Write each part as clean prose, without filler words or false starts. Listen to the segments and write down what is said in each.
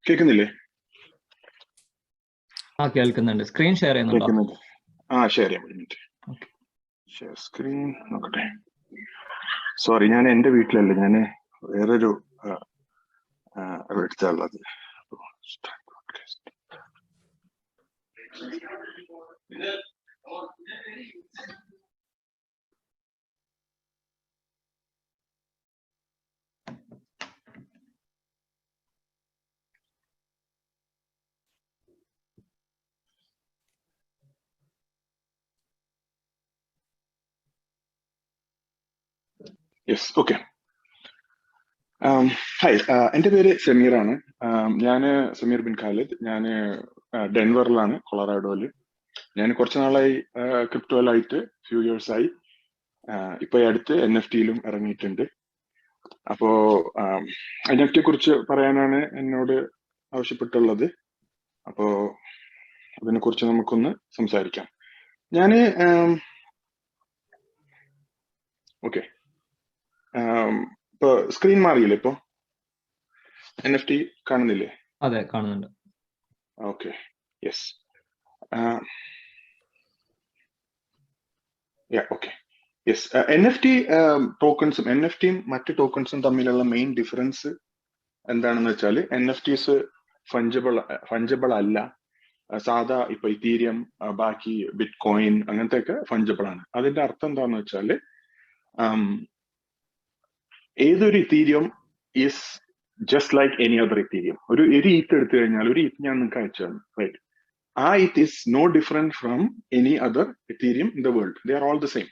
കേൾക്കുന്നില്ലേ? കേൾക്കുന്നുണ്ട്. Screen share ചെയ്യുന്നുണ്ടോ? ഷെയർ ചെയ്യാൻ വേണ്ടിട്ട് ഷെയർ സ്ക്രീൻ നോക്കട്ടെ. സോറി, ഞാൻ എന്റെ വീട്ടിലല്ല, ഞാൻ വേറൊരു എടുത്തുള്ളത്. Yes, okay. ഹായ്, എൻ്റെ പേര് സമീറാണ്. ഞാൻ സമീർ ബിൻ ഖാലിദ്. ഞാൻ ഡെൻവറിലാണ്, കൊളറാഡോയില്. ഞാൻ കുറച്ച് നാളായി ക്രിപ്റ്റോയിലായിട്ട്, ഫ്യൂ ഇയേഴ്സ് ആയി. ഇപ്പൊ അടുത്ത് NFT ഇറങ്ങിയിട്ടുണ്ട്. അപ്പോ NFT കുറിച്ച് പറയാനാണ് എന്നോട് ആവശ്യപ്പെട്ടുള്ളത്. അപ്പോ അതിനെ കുറിച്ച് നമുക്കൊന്ന് സംസാരിക്കാം. ഞാന് ഓക്കെ, ഇപ്പൊ സ്ക്രീൻ മാറിയില്ലേ? ഇപ്പൊ NFT കാണുന്നില്ലേ? അതെ, കാണുന്നുണ്ട്. Okay, yes. Okay, yes. NFT ടോക്കൺസും NFTയും മറ്റ് ടോക്കൺസും തമ്മിലുള്ള മെയിൻ ഡിഫറൻസ് എന്താണെന്ന് വെച്ചാൽ, NFTs ഫഞ്ചബിൾ അല്ല. സാധാ ഇപ്പൊ ഇതീരിയം, ബാക്കി ബിറ്റ് കോയിൻ അങ്ങനത്തെ ഒക്കെ ഫഞ്ചബിൾ ആണ്. അതിന്റെ അർത്ഥം എന്താന്ന് വെച്ചാല്, ഏതൊരു Ethereum is just like any other Ethereum. ഒരു ഈത്ത് എടുത്തു കഴിഞ്ഞാൽ, ഒരു ഈത്ത് ഞാൻ നിങ്ങൾക്ക് അയച്ചാണ്, റൈറ്റ്? ആ eth is no different from any other ethereum in the world. They are all the same.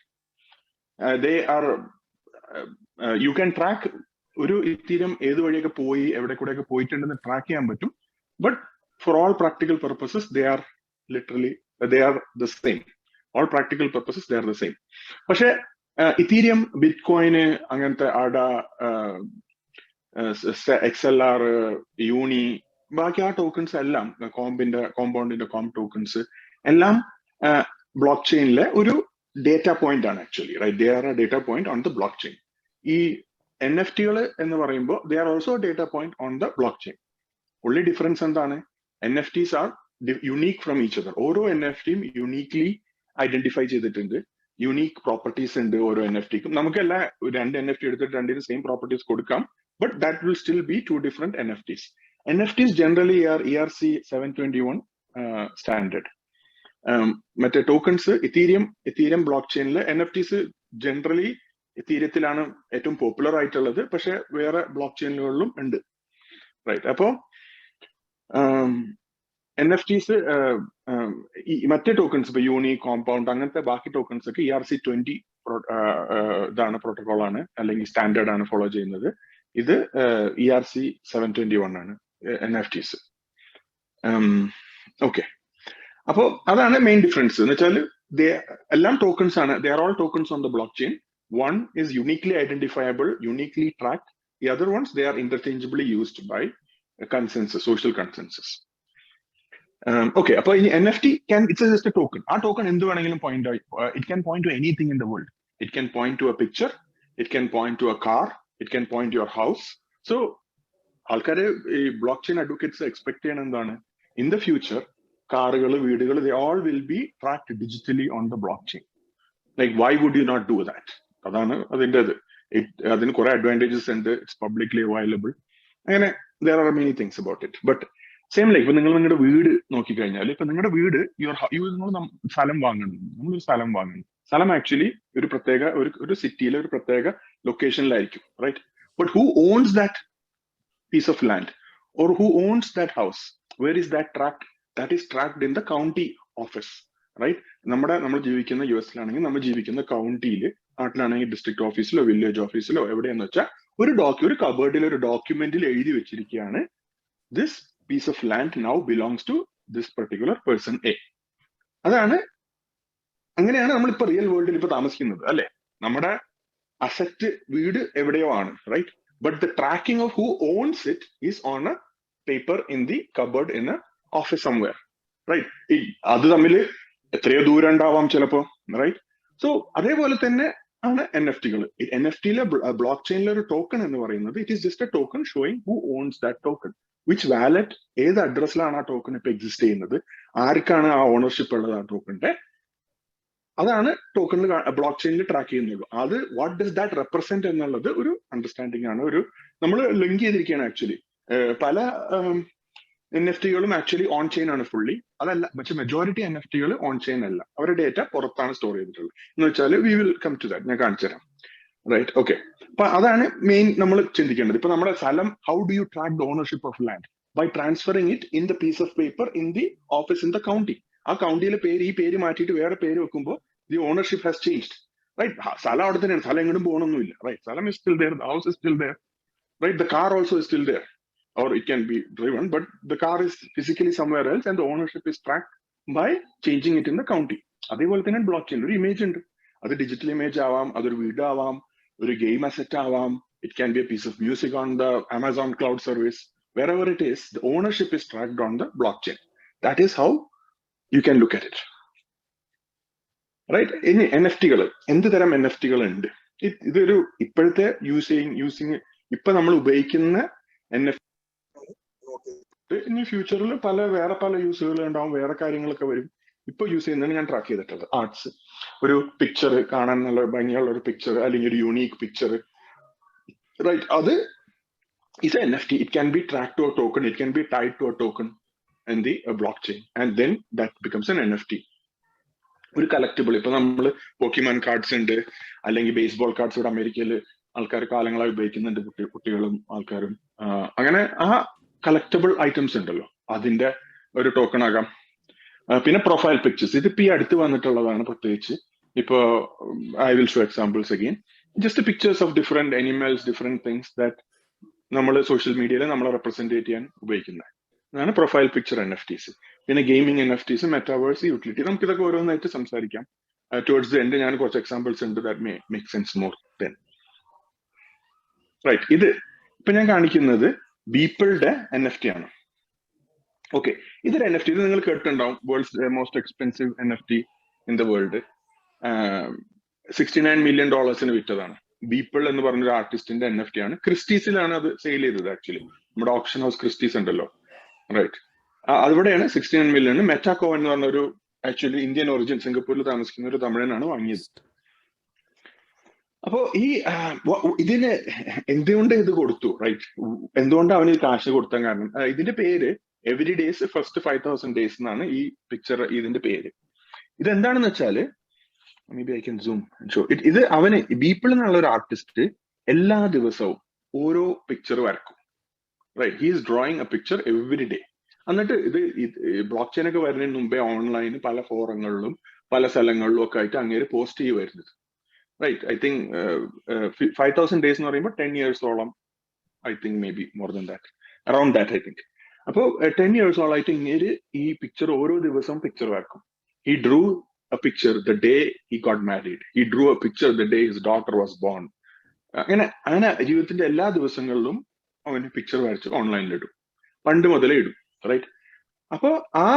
They are you can track ഒരു ഇതീരിയം ഏത് വഴിയൊക്കെ പോയി, എവിടെ കൂടെയൊക്കെ പോയിട്ടുണ്ടെന്ന് ട്രാക്ക് ചെയ്യാൻ പറ്റും. But for all practical purposes they are the same. All practical purposes they are the same. പക്ഷെ ഇതീരിയം, ബിറ്റ് കോയിന്, അങ്ങനത്തെ ADA, XLR, യൂണി, ബാക്കി ആ ടോക്കൺസ് എല്ലാം, കോമ്പൗണ്ടിന്റെ ടോക്കൺസ് എല്ലാം ബ്ലോക്ക് ചെയിനിലെ ഒരു ഡേറ്റ പോയിന്റ് ആണ് actually, right? They are a data point on the block chain. ഈ NFT എന്ന് പറയുമ്പോൾ they are also data point on the block chain. ഉള്ളി ഡിഫറൻസ് എന്താണ്? NFTs are unique from each other. ഓരോ NFTയും യുണീക്ലി ഐഡന്റിഫൈ ചെയ്തിട്ടുണ്ട്. Unique properties ഉണ്ട് ഓരോ NFTക്കും. നമുക്കെല്ലാം രണ്ട് NFT എടുത്തിട്ട് രണ്ടിനും സെയിം പ്രോപ്പർട്ടീസ് കൊടുക്കാം, but that will still be two different NFTs. NFTs generally are ERC 721 standard. മറ്റേ ടോക്കൺസ്, ഇതീരിയം ബ്ലോക്ക് ചെയിനിൽ NFTs ജനറലി ഇതീരിയത്തിലാണ് ഏറ്റവും പോപ്പുലർ ആയിട്ടുള്ളത്, പക്ഷെ വേറെ ബ്ലോക്ക് ചെയിനുകളിലും ഉണ്ട്, റൈറ്റ്? അപ്പോ NFTs മറ്റേ ടോക്കൺസ്, ഇപ്പൊ യൂണി, കോമ്പൗണ്ട്, അങ്ങനത്തെ ബാക്കി ടോക്കൺസ് ഒക്കെ ERC 20 ഇതാണ്, പ്രോട്ടോകോൾ ആണ്, അല്ലെങ്കിൽ സ്റ്റാൻഡേർഡ് ആണ് ഫോളോ ചെയ്യുന്നത്. ഇത് ERC 721 ആണ് NFTs. ഓക്കെ, അപ്പോ അതാണ് മെയിൻ ഡിഫറൻസ്. എന്ന് വെച്ചാൽ എല്ലാം ടോക്കൺസ് ആണ്. ദേ are all tokens on the block chain. One is uniquely identifiable, uniquely tracked. The other ones, they are interchangeably used by consensus, social consensus. Okay, so NFT it's just a token. Our token it can point to anything in the world. It can point to a picture, it can point to a car, it can point to your house. So blockchain advocates expect in the future, they all will be tracked digitally on the blockchain. Like, why would you not do that? There are advantages and it's publicly available. And there are many things about it. But same like ഇപ്പൊ നിങ്ങളുടെ വീട് നോക്കിക്കഴിഞ്ഞാൽ, ഇപ്പൊ നിങ്ങളുടെ വീട് സ്ഥലം വാങ്ങണം. നമ്മളൊരു സ്ഥലം വാങ്ങണം. സ്ഥലം ആക്ച്വലി ഒരു പ്രത്യേക ഒരു സിറ്റിയിലെ ഒരു പ്രത്യേക ലൊക്കേഷനിലായിരിക്കും, right? But who owns that piece of land or who owns that house? Where is that tracked? That is tracked in the county office, right? നമ്മൾ ജീവിക്കുന്ന US-ലാണെങ്കിൽ നമ്മൾ ജീവിക്കുന്ന കൗണ്ടിയിൽ, നാട്ടിലാണെങ്കിൽ ഡിസ്ട്രിക്ട് ഓഫീസിലോ വില്ലേജ് ഓഫീസിലോ എവിടെയെന്ന് വെച്ചാൽ ഒരു കബേർഡിൽ ഒരു ഡോക്യുമെന്റിൽ എഴുതി വെച്ചിരിക്കുകയാണ്, this piece of land now belongs to this particular person A. അങ്ങനെയാണ് നമ്മളിപ്പോ റിയൽ വേൾഡിൽ ഇപ്പൊ താമസിക്കുന്നത്, അല്ലെ? നമ്മുടെ അസറ്റ് വീട് എവിടെയോ ആണ്, right? But the tracking of who owns it is on a paper in the cupboard in a office somewhere, right? അത് തമ്മിൽ എത്രയോ ദൂരം ഉണ്ടാവാം ചിലപ്പോ, റൈറ്റ്? സോ അതേപോലെ തന്നെ ആണ് NFT-കൾ. NFT-ലെ ബ്ലോക്ക് ചെയിനിലെ ഒരു ടോക്കൺ എന്ന് പറയുന്നത്, it is just a token showing who owns that token. Which wallet ഏത് അഡ്രസ്സിലാണ് ആ ടോക്കൺ ഇപ്പൊ എക്സിസ്റ്റ് ചെയ്യുന്നത്, ആർക്കാണ് ആ ഓണർഷിപ്പ് ഉള്ളത് ആ ടോക്കണിന്റെ, അതാണ് ടോക്കണിൽ ബ്ലോക്ക് ചെയിനിൽ ട്രാക്ക് ചെയ്യുന്നുള്ളൂ. അത് വാട്ട് ഡസ് ദാറ്റ് റെപ്രസെന്റ് എന്നുള്ളത് ഒരു അണ്ടർസ്റ്റാൻഡിംഗ് ആണ്. ഒരു നമ്മൾ ലിങ്ക് ചെയ്തിരിക്കുകയാണ് ആക്ച്വലി. പല NFT-കളും ആക്ച്വലി ഓൺ ചെയിൻ ആണ് ഫുള്ളി, അതല്ല. പക്ഷെ മെജോറിറ്റി NFT-കൾ ഓൺ ചെയിൻ അല്ല, അവരുടെ ഡേറ്റ പുറത്താണ് സ്റ്റോർ ചെയ്തിട്ടുള്ളത്. എന്ന് വെച്ചാൽ we will come to that, ഞാൻ കാണിച്ചു തരാം. Right, okay. അപ്പൊ അതാണ് മെയിൻ നമ്മൾ ചിന്തിക്കേണ്ടത്. ഇപ്പൊ നമ്മുടെ സ്ഥലം, how do you track the ownership of land? By transferring it in the piece of paper in the office in the county. ആ കൗണ്ടിയിലെ പേര്, ഈ പേര് മാറ്റിയിട്ട് വേറെ പേര് വെക്കുമ്പോൾ the ownership has changed. Right, സ്ഥലം അവിടെ തന്നെയാണ്, സ്ഥലം എങ്ങോട്ടും പോകണമെന്നില്ല. റൈറ്റ്, സ്ഥലം is still there, the house is still there. Right, the car also is still there, or it can be driven, but the car is physically somewhere else and the ownership is tracked by changing it in the county. അതേപോലെ തന്നെ block chain ഒരു image ഉണ്ട്. അത് digital image ആവാം, അതൊരു video ആവാം, ഒരു game asset ആവാം, it can be a piece of music on the Amazon cloud service. Wherever it is, the ownership is tracked on the blockchain. That is how you can look at it. Right? ഇനി NFT-കൾ, എന്ത് തരം NFT-കൾ ഉണ്ട്? ഇതൊരു ഇപ്പോഴത്തെ using ഇപ്പൊ നമ്മൾ ഉപയോഗിക്കുന്ന NFT, ഇനി ഫ്യൂച്ചറിൽ വേറെ പല യൂസുകൾ ഉണ്ടാവും, വേറെ കാര്യങ്ങളൊക്കെ വരും. ഇപ്പൊ യൂസ് ചെയ്യുന്നതാണ് ഞാൻ ട്രാക്ക് ചെയ്തിട്ടുള്ളത്. ആർട്സ്, ഒരു പിക്ചർ കാണാൻ നല്ല ഭംഗിയുള്ള ഒരു പിക്ചർ, അല്ലെങ്കിൽ ഒരു യൂണീക്ക് പിക്ചർ. റൈറ്റ്, അത് is an NFT. It can be tracked to a token, it can be tied to a token in the blockchain, and then that becomes an NFT. ഒരു collectible, ഇപ്പൊ നമ്മൾ Pokemon cards ഉണ്ട്, അല്ലെങ്കിൽ baseball cards ഇവിടെ അമേരിക്കയിൽ ആൾക്കാർ കാലങ്ങളായി ഉപയോഗിക്കുന്നുണ്ട്, കുട്ടികളും ആൾക്കാരും. അങ്ങനെ ആ കളക്റ്റബിൾ ഐറ്റംസ് ഉണ്ടല്ലോ, അതിന്റെ ഒരു ടോക്കൺ ആകാം. പിന്നെ പ്രൊഫൈൽ പിക്ചേഴ്സ്, ഇതിപ്പോ ഈ അടുത്ത് വന്നിട്ടുള്ളതാണ്. പ്രത്യേകിച്ച് ഇപ്പോ I will show examples again. Just pictures of different animals, different things that നമ്മൾ സോഷ്യൽ മീഡിയയിൽ നമ്മളെ റെപ്രസെന്റ് ചെയ്യാൻ ഉപയോഗിക്കുന്നത്. അതാണ് പ്രൊഫൈൽ പിക്ചർ NFTs. പിന്നെ ഗെയിമിംഗ് NFTs, മെറ്റാവേഴ്സ്, യൂട്ടിലിറ്റി. നമുക്ക് ഇതൊക്കെ ഓരോന്നായിട്ട് സംസാരിക്കാം. ടുവേർഡ്സ് ദി എൻഡ് ഞാൻ കുറച്ച് എക്സാമ്പിൾസ് ഉണ്ട് that may make sense more then. Right, ഇത് ഇപ്പൊ ഞാൻ കാണിക്കുന്നത് ബീപ്പിളുടെ NFT ആണ്. ഓക്കെ, ഇതൊരു NFT, ഇത് നിങ്ങൾ കേട്ടിട്ടുണ്ടാവും, world's most expensive NFT in the world. $69 million വിറ്റതാണ്. ബീപ്പിൾ എന്ന് പറഞ്ഞൊരു ആർട്ടിസ്റ്റിന്റെ NFT ആണ്. ക്രിസ്റ്റീസിലാണ് അത് സെയിൽ ചെയ്തത് ആക്ച്വലി. നമ്മുടെ ഓപ്ഷൻ ഹൗസ് ക്രിസ്റ്റീസ് ഉണ്ടല്ലോ, റൈറ്റ്, അവിടെയാണ് 69 million. മെറ്റാകോ എന്ന് പറഞ്ഞ ഒരു ആക്ച്വലി ഇന്ത്യൻ ഒറിജിൻ, സിംഗപ്പൂരിൽ താമസിക്കുന്ന ഒരു തമിഴനാണ് വാങ്ങിയത്. അപ്പോ ഈ ഇതിന് എന്തുകൊണ്ട് ഇത് കൊടുത്തു, റൈറ്റ്, എന്തുകൊണ്ട് അവന് കാശ് കൊടുത്താൻ കാരണം, ഇതിന്റെ പേര് എവരി ഡേയ്സ് ഫസ്റ്റ് 5,000 days എന്നാണ് ഈ പിക്ചർ, ഇതിന്റെ പേര്. ഇതെന്താണെന്ന് വെച്ചാല്, may be I can zoom and show it. ഇത് അവന്, ബീപ്പിൾ എന്നുള്ള ഒരു ആർട്ടിസ്റ്റ് എല്ലാ ദിവസവും ഓരോ പിക്ചർ വരക്കും. Right, he is drawing a picture every day. എന്നിട്ട് ഇത് ബ്ലോക്ക് ചെയിൻ ഒക്കെ വരുന്നതിന് മുമ്പേ ഓൺലൈൻ പല ഫോറങ്ങളിലും പല സ്ഥലങ്ങളിലും ഒക്കെ ആയിട്ട് അങ്ങേര് പോസ്റ്റ് ചെയ്യുമായിരുന്നത്. റൈറ്റ്, ഐ തിങ്ക് 5,000 days എന്ന് പറയുമ്പോൾ 10 years-ഓളം, I think maybe more than that, around that I think. അപ്പോ 10 years-ഓളം ആയിട്ട് ഇങ്ങേര് ഈ പിക്ചർ ഓരോ ദിവസവും പിക്ചർ വരക്കും. He Drew a picture the day he got married. He drew a picture the day his daughter was born. അങ്ങനെ ജീവിതത്തിന്റെ എല്ലാ ദിവസങ്ങളിലും അവന് പിക്ചർ വരച്ച് ഓൺലൈനിൽ ഇടും, പണ്ട് മുതലേ ഇടും. റൈറ്റ്, അപ്പൊ ആ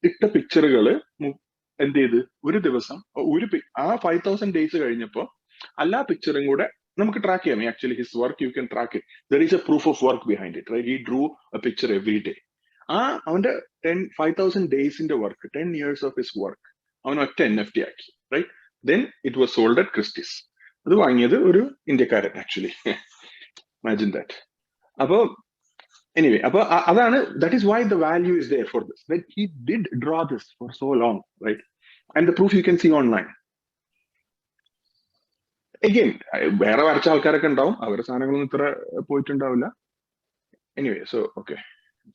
ഇട്ട പിക്ചറുകള് എന്ത് ചെയ്ത് ഒരു ദിവസം ആ 5,000 days കഴിഞ്ഞപ്പോ എല്ലാ പിക്ചറും കൂടെ നമുക്ക് ട്രാക്ക് ചെയ്യാം. Actually his work you can track it. There is a proof of work behind it. Right, he drew a picture every day. അവന്റെ 5,000 days-ന്റെ work, 10 years of his work അവൻ ഒറ്റ NFT ആക്കി. Right, then it was sold at Christie's. അത് വാങ്ങിയത് ഒരു ഇന്ത്യക്കാരൻ actually. Imagine that. അപ്പോ എനിവേ, അപ്പൊ അതാണ്, that is why the value is there for this, that he did draw this for so long. Right, and the proof you can see online. Again, വേറെ വരച്ച ആൾക്കാരൊക്കെ ഉണ്ടാവും, അവരുടെ സാധനങ്ങളൊന്നും ഇത്ര പോയിട്ടുണ്ടാവില്ല. Anyway, so okay,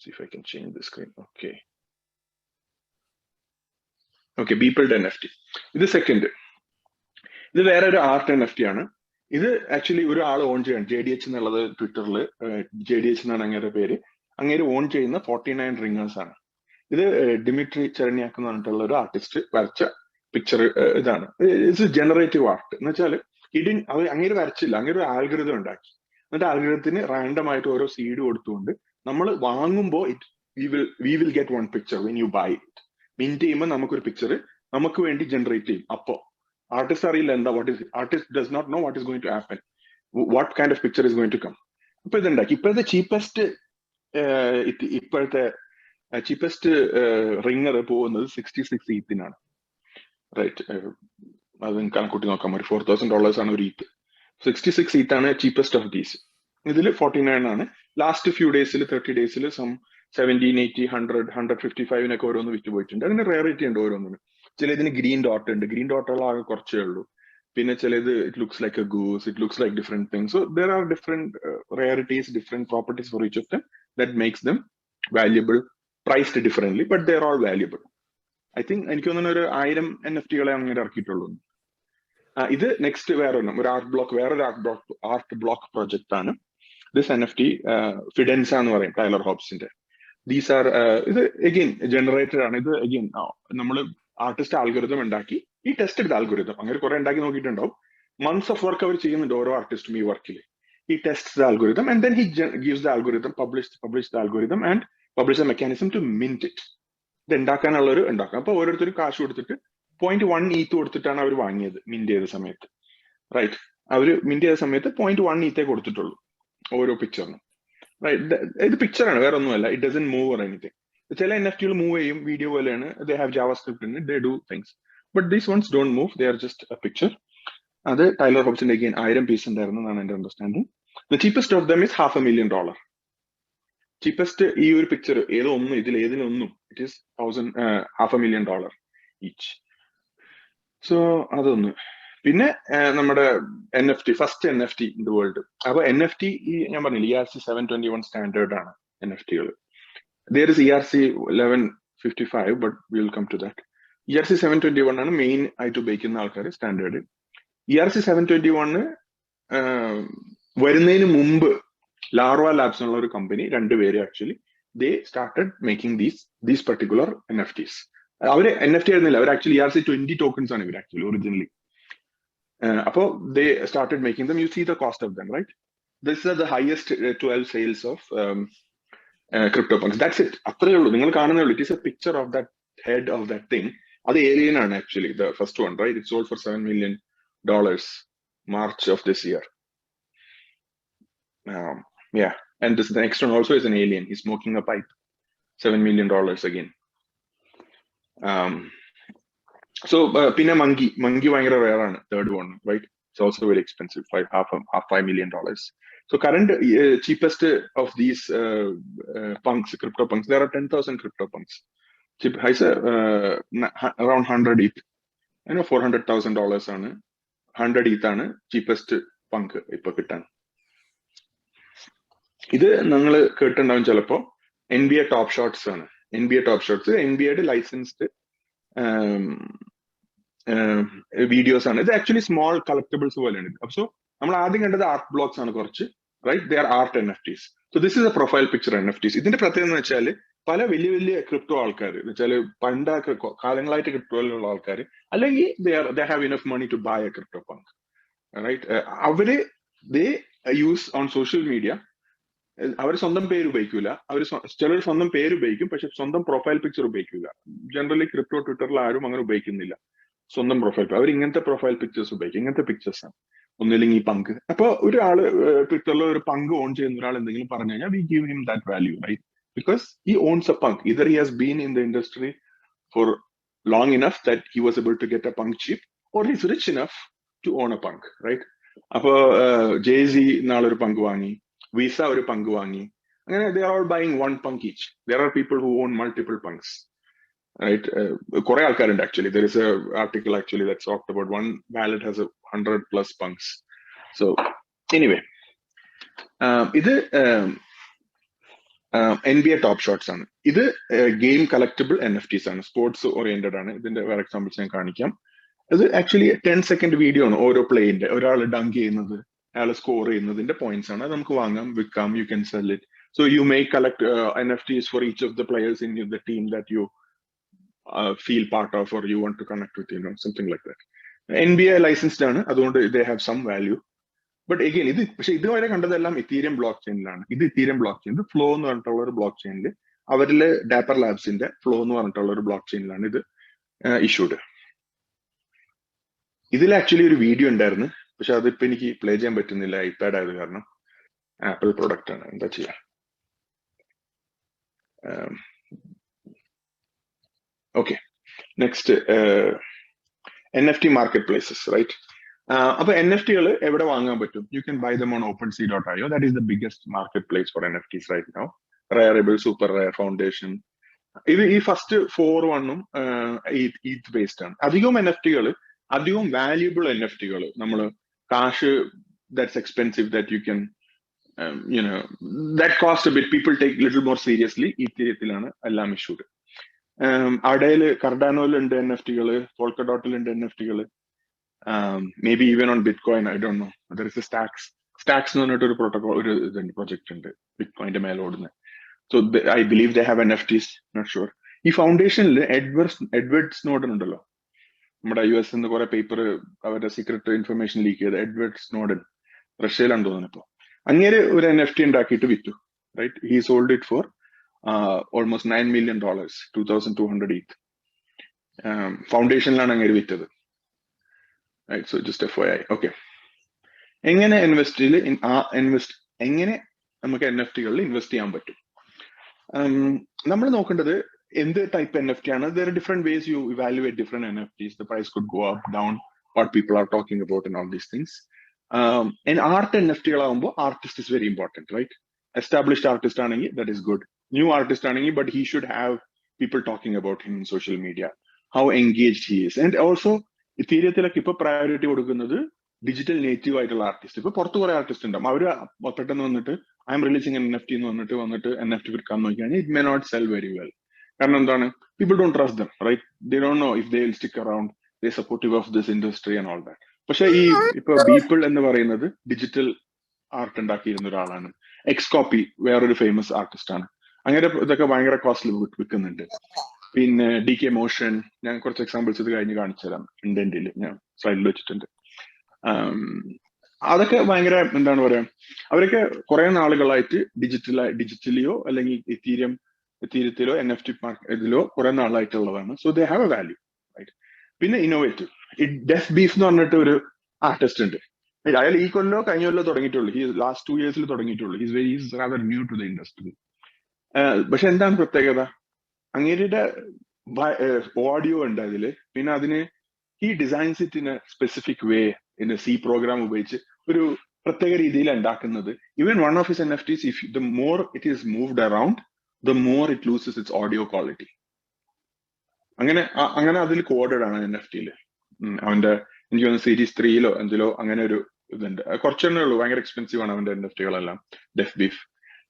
see if I can change the screen. Okay, ബീപ്പിളുടെ NFT. ഇത് സെക്കൻഡ്. ഇത് വേറെ ഒരു ആർട്ട് NFT ആണ്. ഇത് ആക്ച്വലി ഒരാൾ ഓൺ ചെയ്യണം, JDH എന്നുള്ളത് ട്വിറ്ററിൽ, JDH എന്നാണ് അങ്ങേരുടെ പേര്. അങ്ങേര് ഓൺ ചെയ്യുന്ന 49 ringers ആണ്. ഇത് ഡിമിട്രി ചെറനിയാക്ക് എന്ന് പറഞ്ഞിട്ടുള്ള ഒരു ആർട്ടിസ്റ്റ് വരച്ച പിക്ചർ. ഇതാണ്, ഇറ്റ്സ് ജനറേറ്റീവ് ആർട്ട്. എന്ന് വെച്ചാൽ അങ്ങേര് വരച്ചില്ല, അങ്ങേര് ഒരു ആൽഗരിതം ഉണ്ടാക്കി. എന്നിട്ട് ആൽഗരിതത്തിന് റാൻഡം ആയിട്ട് ഓരോ സീഡ് കൊടുത്തുകൊണ്ട് നമ്മൾ വാങ്ങുമ്പോൾ we will get one picture when you buy it. Mint ചെയ്യുമ്പോൾ നമുക്കൊരു പിക്ചർ നമുക്ക് വേണ്ടി ജനറേറ്റ് ചെയ്യും. അപ്പോ ആർട്ടിസ്റ്റ് അറിയില്ല എന്താ, artist does not know what is going to happen, what kind of picture is going to come. അപ്പൊ ഇതുണ്ടാക്കി. ഇപ്പോഴത്തെ ചീപ്പസ്റ്റ് ഇപ്പോഴത്തെ cheapest ringer പോകുന്നത് 66 ETH-നാണ്, റൈറ്റ്? അത് കണക്കൂട്ടി നോക്കാം, ഒരു $4,000 ആണ് ഒരു ETH. 66 ETH ആണ് cheapest of these. ഇതിൽ 49 ആണ്. ലാസ്റ്റ് ഫ്യൂ ഡേയ്സിൽ 30 ഡേയ്സിൽ സം 17, 80, 100, 155 ഓരോന്ന് വിറ്റ് പോയിട്ടുണ്ട്. അതിന് റേറിറ്റി ഉണ്ട് ഓരോന്നിനും. ചില ഇതിന് ഗ്രീൻ ഡോട്ട് ഉണ്ട്, ഗ്രീൻ ഡോട്ടുകൾ ആകെ കുറച്ചേ ഉള്ളൂ. പിന്നെ ചിലത് it looks like a goose, it looks like different things. So there are different rarities, different properties for each of them that makes them valuable, priced differently, but they're all valuable. I think എനിക്ക് തോന്നുന്ന ഒരു 1000 NFT-കളെ അങ്ങനെ ഇറക്കിയിട്ടുള്ളൂ. ഇത് next വേറൊരു art block project ആണ്. This NFT ഫിഡൻസ എന്ന് പറയും, Taylor ഹോബ്സിന്റെ. These are ഇത് അഗെയിൻ ജനറേറ്റഡ് ആണ്. ഇത് അഗെയിൻ നമ്മൾ ആർട്ടിസ്റ്റ് ആൽഗോരിതം ഉണ്ടാക്കി, ഈ ടെസ്റ്റഡ് ആൽഗോരിതം അങ്ങനെ കുറെ ഉണ്ടാക്കി നോക്കിയിട്ടുണ്ടാവും. മന്ത്സ് ഓഫ് വർക്ക് അവർ ചെയ്യുന്നുണ്ട് ഓരോ ആർട്ടിസ്റ്റും ഈ വർക്കിൽ. ഈ test algorithm and then he gives the algorithm, publish the algorithm and publish the mechanism to mint it. ഇത് ഉണ്ടാക്കാനുള്ളൊരു ഉണ്ടാക്കാം. അപ്പൊ ഓരോരുത്തരും കാശ് കൊടുത്തിട്ട് 0.1 ETH കൊടുത്തിട്ടാണ് അവർ വാങ്ങിയത് മിന്റ് ചെയ്ത സമയത്ത്, റൈറ്റ്? അവർ മിന്റ് ചെയ്ത സമയത്ത് 0.1 ETH കൊടുത്തിട്ടുള്ളൂ ഓരോ പിക്ചറിനും, റൈറ്റ്? ഇത് പിക്ചറാണ്, വേറെ ഒന്നുമല്ല. It doesn't move or anything. ചില NFT-കൾ മൂവ് ചെയ്യും, വീഡിയോ പോലെയാണ്. They have JavaScript in it, they do things, but these ones don't move, they are just a picture. അത് ടൈലർ ഹോബ്സിന്റെ അഗെയിൻ 1000 പീസ് ഉണ്ടായിരുന്നു എന്നാണ് എന്റെ understanding. The cheapest of them is $500,000. cheapest ഈ ഒരു പിക്ചർ ഇതിലേതിനൊന്നും ഇറ്റ് ഈസ് $500,000 each. സോ അതൊന്ന്. പിന്നെ നമ്മുടെ NFT, first NFT in the world. അപ്പൊ NFT ഞാൻ പറഞ്ഞില്ല, ERC 721 സ്റ്റാൻഡേർഡ് ആണ് NFT-കൾ. There is ERC 1155, but we will come to that. ERC 721 ആണ് മെയിൻ ആയിട്ട് ഉപയോഗിക്കുന്ന ആൾക്കാർ സ്റ്റാൻഡേർഡ്. ERC 721 വരുന്നതിന് മുമ്പ് ലാർവ ലാബ്സ് എന്നുള്ള ഒരു കമ്പനി, രണ്ടുപേര് actually, they started making these particular NFTs. അവര് NFT ആയിരുന്നില്ല, അവർ ആക്ച്വലി ERC 20 ടോക്കൺസ് ആണ് ഇവർ ആക്ച്വലി ഒറിജിനലി. അപ്പോ they started making them. You see the cost of them, right? This are the highest 12 sales of CryptoPunks. That's it. അത്രേ ഉള്ളൂ, നിങ്ങൾ കാണുന്നേ ഉള്ളൂ. It is a picture of that head of that thing. അത് alien ആണ് actually, the first one, right? It sold for $7 million March of this year. Yeah, and this the next one also is an alien. He's smoking a pipe. $7 million again. So pinna monkey ഭയങ്കര rare ആണ്, third one, right? It's also very expensive, $5 million. So current cheapest of these punks, CryptoPunks, there are 10,000 CryptoPunks. Cheap is around 100 ETH. I know $400,000 ആണ്. 100 ETH ആണ് cheapest punk ഇപ്പൊ കിട്ടാൻ. ഇത് നിങ്ങൾ കേട്ടിട്ടുണ്ടാവും ചിലപ്പോ. NBA ടോപ്പ് ഷോട്ട്സ് ആണ്. NBA ടോപ്പ് ഷോട്ട്സ് NBAയുടെ ലൈസൻസ്ഡ് വീഡിയോസ് ആണ്. ഇത് ആക്ച്വലി സ്മോൾ കളക്ടബിൾസ് പോലെയാണ്. സോ നമ്മൾ ആദ്യം കണ്ടത് ആർട്ട് ബ്ലോക്സ് ആണ് കുറച്ച്, right? They are art NFTs. So this is a profile picture NFTs. ഇതിന്റെ പ്രത്യേകത എന്ന് വെച്ചാൽ പല വലിയ വലിയ ക്രിപ്റ്റോ ആൾക്കാർ, എന്ന് വെച്ചാൽ കാലങ്ങളായിട്ട് ക്രിപ്റ്റോയിലുള്ള ആൾക്കാർ, അല്ലെങ്കിൽ they have enough money to buy a crypto punk, right? അവര് they use on social media. അവർ സ്വന്തം പേര് ഉപയോഗിക്കില്ല. ചിലർ സ്വന്തം പേര് ഉപയോഗിക്കും, പക്ഷെ സ്വന്തം പ്രൊഫൈൽ പിക്ചർ ഉപയോഗിക്കില്ല. ജനറലി ക്രിപ്റ്റോ ട്വിറ്ററിൽ ആരും അങ്ങനെ ഉപയോഗിക്കുന്നില്ല സ്വന്തം പ്രൊഫൈൽ. അവർ ഇങ്ങനത്തെ പ്രൊഫൈൽ പിക്ചേഴ്സ് ഉപയോഗിക്കും. ഇങ്ങനത്തെ പിക്ചേഴ്സ് ആണ്, ഒന്നില്ലെങ്കിൽ ഈ പങ്ക്. അപ്പൊ ഒരാള് ട്വിറ്ററിൽ ഒരു പങ്ക് ഓൺ ചെയ്യുന്ന ഒരാൾ എന്തെങ്കിലും പറഞ്ഞു കഴിഞ്ഞാൽ we give him that value, right? Because he owns a punk. Either he has been in the industry for long enough that he was able to get a punk cheap, or he's rich enough to own a punk, right? അപ്പൊ JZ നാളെ ഒരു പങ്ക് വാങ്ങി, visa ഒരു പങ്ക് വാങ്ങി, അങ്ങനെ they are all buying one punk each. There are people who own multiple punks, right? കുറെ ആൾക്കാരുണ്ട് actually. There is a article actually that's talked about one wallet has 100+ punks. So anyway, ഇത് NBA top shots ആണ്. ഇത് game collectible NFTs ആണ്, sports oriented ആണ്. ഇതിന്റെ വേറെ examples ഞാൻ കാണിക്കാം. ഇത് ആക്ച്വലി 10 സെക്കൻഡ് വീഡിയോ ആണ്. ഓരോ പ്ലേയിന്റെ, ഒരാൾ ഡങ്ക് ചെയ്യുന്നത്, അയാൾ സ്കോർ ചെയ്യുന്നതിന്റെ പോയിന്റ്സ് ആണ്. അത് നമുക്ക് വാങ്ങാം, വിൽക്കാം, you can sell it. So you may collect NFTs for each of the players in the team that you feel part of, or you want to connect with, something like that. NBA licensed ആണ്, അതുകൊണ്ട് they have some value. But again ഇത് പക്ഷെ ഇതുവരെ കണ്ടതെല്ലാം Ethereum block ചെയിനിലാണ്. ഇത് Ethereum block chain, ഇത് Flow എന്ന് പറഞ്ഞിട്ടുള്ള ഒരു ബ്ലോക്ക് ചെയിനിൽ, അവരില് ഡാപ്പർ ലാബ്സിന്റെ ഫ്ലോ എന്ന് പറഞ്ഞിട്ടുള്ള ഒരു ബ്ലോക്ക് ചെയിനിലാണ് ഇത് ഇഷ്യൂഡ്. ഇതിൽ ആക്ച്വലി ഒരു വീഡിയോ ഉണ്ടായിരുന്നു, പക്ഷെ അതിപ്പോ എനിക്ക് പ്ലേ ചെയ്യാൻ പറ്റുന്നില്ല, ഐപാഡ് ആയത് കാരണം. ആപ്പിൾ പ്രൊഡക്റ്റ് ആണ്, എന്താ ചെയ്യാ. Okay, next NFT marketplaces, right? അപ്പോൾ NFT എവിടെ വാങ്ങാൻ പറ്റും? You can buy them on OpenSea.io. That is the biggest marketplace for NFTs right now. Rareable, super rare, foundation. ഇത് ഈ ഫസ്റ്റ് 4-1 ETH based ആണ്. അധികം NFT-കൾ, അധികം വാല്യൂബിൾ NFT-കൾ നമ്മൾ കാശ് that's expensive that you can that cost a bit, people take little more seriously. Ethereum എല്ലാം issued. അടയിൽ കർഡാനോയിലുണ്ട് NFT-കൾ, പോൾക്കഡോട്ടിലുണ്ട് NFT-കൾ. Maybe even on Bitcoin, I don't know. There is a Stacks എന്ന് പറഞ്ഞിട്ട് ഒരു protocol, ഒരു പ്രൊജക്ട് ഉണ്ട് ബിറ്റ്കോയിന്റെ മേലെ ഓടുന്നത്. So I believe they have NFTs, not sure. ഈ ഫൗണ്ടേഷനിൽ Edward Snowden ഉണ്ടല്ലോ, നമ്മുടെ US നിന്ന് കുറെ പേപ്പർ അവരുടെ സീക്രട്ട് ഇൻഫർമേഷൻ ലീക്ക് ചെയ്ത്. എഡ്വേർഡ് സ്നോഡൻ റഷ്യയിലാണെന്ന് തോന്നുന്നു. ഇപ്പൊ അങ്ങേര് ഒരു NFT ഉണ്ടാക്കിയിട്ട് വിറ്റു, right? He sold it for almost $9 million, 2,200 ETH. ഫൗണ്ടേഷനിലാണ് അങ്ങേര് വിറ്റത്, right? So just FYI. Okay, എങ്ങനെ എങ്ങനെ നമുക്ക് NFT-കളിൽ ഇൻവെസ്റ്റ് ചെയ്യാൻ പറ്റും? നമ്മൾ നോക്കേണ്ടത് എന്ത് ടൈപ്പ് NFT ആണ്. There are different ways you evaluate different NFTs. The price could go up, down, what people are talking about and all these things. And art NFT-കളാകുമ്പോൾ artist is very important, right? Established artist ആണെങ്കിൽ that is good. New artist ആണെങ്കിൽ, but he should have people talking about him in social media, how engaged he is. And also ഇത്തീര്യത്തിലൊക്കെ ഇപ്പൊ priority കൊടുക്കുന്നത് digital native ആയിട്ടുള്ള artist. ഇപ്പൊ പുറത്ത് കുറെ artist ഉണ്ടാവും, അവര് പെട്ടെന്ന് വന്നിട്ട് ഐ എം റിലീസിങ് NFT എന്ന് വന്നിട്ട് NFT വിൽക്കാൻ നോക്കി കഴിഞ്ഞാൽ it may not sell very well. കാരണം എന്താണ്? People don't trust them, right? They don't know if they will stick around, they supportive of this industry and all that. പക്ഷെ ഈ ഇപ്പൊ ബീപ്പിൾ എന്ന് പറയുന്നത് ഡിജിറ്റൽ ആർട്ട് ഉണ്ടാക്കിയിരുന്ന ഒരാളാണ്. എക്സ്കോപ്പി വേറൊരു ഫേമസ് ആർട്ടിസ്റ്റ് ആണ്. അങ്ങനെ ഇതൊക്കെ ഭയങ്കര കോസ്റ്റ്ലി വിൽക്കുന്നുണ്ട്. പിന്നെ DK മോഷൻ, ഞാൻ കുറച്ച് എക്സാമ്പിൾസ് ഇത് കഴിഞ്ഞ് കാണിച്ചു തരാം. ഇന്റന്റിൽ ഞാൻ സ്ലൈഡിൽ വെച്ചിട്ടുണ്ട്. അതൊക്കെ ഭയങ്കര എന്താണ് പറയാ, അവരൊക്കെ കുറെ നാളുകളായിട്ട് ഡിജിറ്റലിയോ അല്ലെങ്കിൽ എത്തീരിയത്തിലോ NFT ഇതിലോ കുറെ നാളായിട്ടുള്ളതാണ്. So they have a value, right? പിന്നെ ഇന്നോവേറ്റീവ്, ഡെഫ് ബീഫ് എന്ന് പറഞ്ഞിട്ട് ഒരു ആർട്ടിസ്റ്റ് ഉണ്ട്. അയാൾ ഈ കൊല്ലോ കഴിഞ്ഞ കൊല്ലോ തുടങ്ങിയിട്ടുള്ളൂ. ലാസ്റ്റ് 2 years തുടങ്ങിയിട്ടുള്ളൂ. Is rather new to the industry. പക്ഷെ എന്താണ് പ്രത്യേകത? അങ്ങേരുടെ ഓഡിയോ ഉണ്ട് അതില്. പിന്നെ അതിന് he designs it in a specific way, in a C program ഉപയോഗിച്ച് ഒരു പ്രത്യേക രീതിയിൽ ഉണ്ടാക്കുന്നത്. Even one of his NFTs, the more it is moved around, the more it loses its audio quality. അങ്ങനെ അതിൽ കോഡഡ് ആണ് NFT-ല്. അവന്റെ എനിക്ക് തോന്നുന്നു സീരീസ് 3-ലോ 5-ലോ അങ്ങനെ ഒരു ഇതുണ്ട്. കുറച്ചെണ്ണേ ഉള്ളൂ, ഭയങ്കര എക്സ്പെൻസീവ് ആണ് അവന്റെ NFT-കളെല്ലാം. Def beef.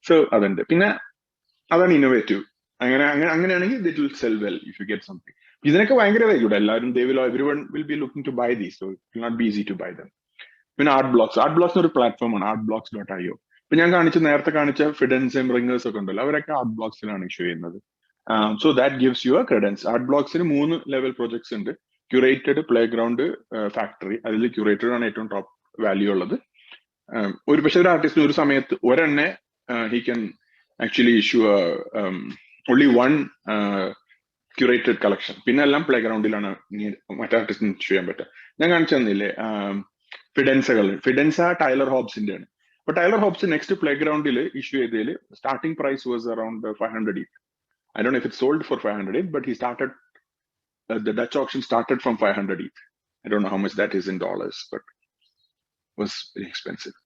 സോ അതുണ്ട്. പിന്നെ അതാണ് ഇന്നോവേറ്റീവ്. അങ്ങനെയാണെങ്കിൽ it will sell well if you get something. ഇതിനൊക്കെ ഭയങ്കര വാല്യൂ. എല്ലാവരും everyone will be looking to buy these, so it will not be easy to buy them. പിന്നെ ആർട്ട് ബ്ലോക്സ് ഒരു പ്ലാറ്റ്ഫോമാണ്, artblocks.io. ഇപ്പൊ ഞാൻ നേരത്തെ കാണിച്ച ഫിഡൻസും റിംഗേഴ്സ് ഒക്കെ ഉണ്ടല്ലോ, അവരൊക്കെ ആർട്ട് ബ്ലോക്സിലാണ് ഇഷ്യൂ ചെയ്യുന്നത്. So that gives you a credence. Art ബ്ലോക്സിന് 3 ലെവൽ പ്രൊജക്ട്സ് ഉണ്ട്. Curated, playground, factory. അതിൽ ക്യൂറേറ്റഡ് ആണ് ഏറ്റവും ടോപ്പ് വാല്യൂ ഉള്ളത്. ഒരു പക്ഷേ ഒരു ആർട്ടിസ്റ്റിന് ഒരു സമയത്ത് ഒരെണ്ണെ he can actually issue only one curated collection. പിന്നെ എല്ലാം പ്ലേ ഗ്രൗണ്ടിലാണ് മറ്റേ ആർട്ടിസ്റ്റിന് ഇഷ്യൂ ചെയ്യാൻ പറ്റുക. ഞാൻ കാണിച്ചു തന്നില്ലേ ഫിഡൻസ ടൈലർ ഹോബ്സിന്റെ ആണ്. അപ്പൊ ടൈലർ ഹോബ്സ് നെക്സ്റ്റ് പ്ലേ ഗ്രൗണ്ടിൽ ഇഷ്യൂ ചെയ്തതിൽ starting price was around 500 ETH. I don't know if it sold for 500 ETH, but he started the Dutch auction started from 500 ETH. I don't know how much that is in dollars, but it was very expensive.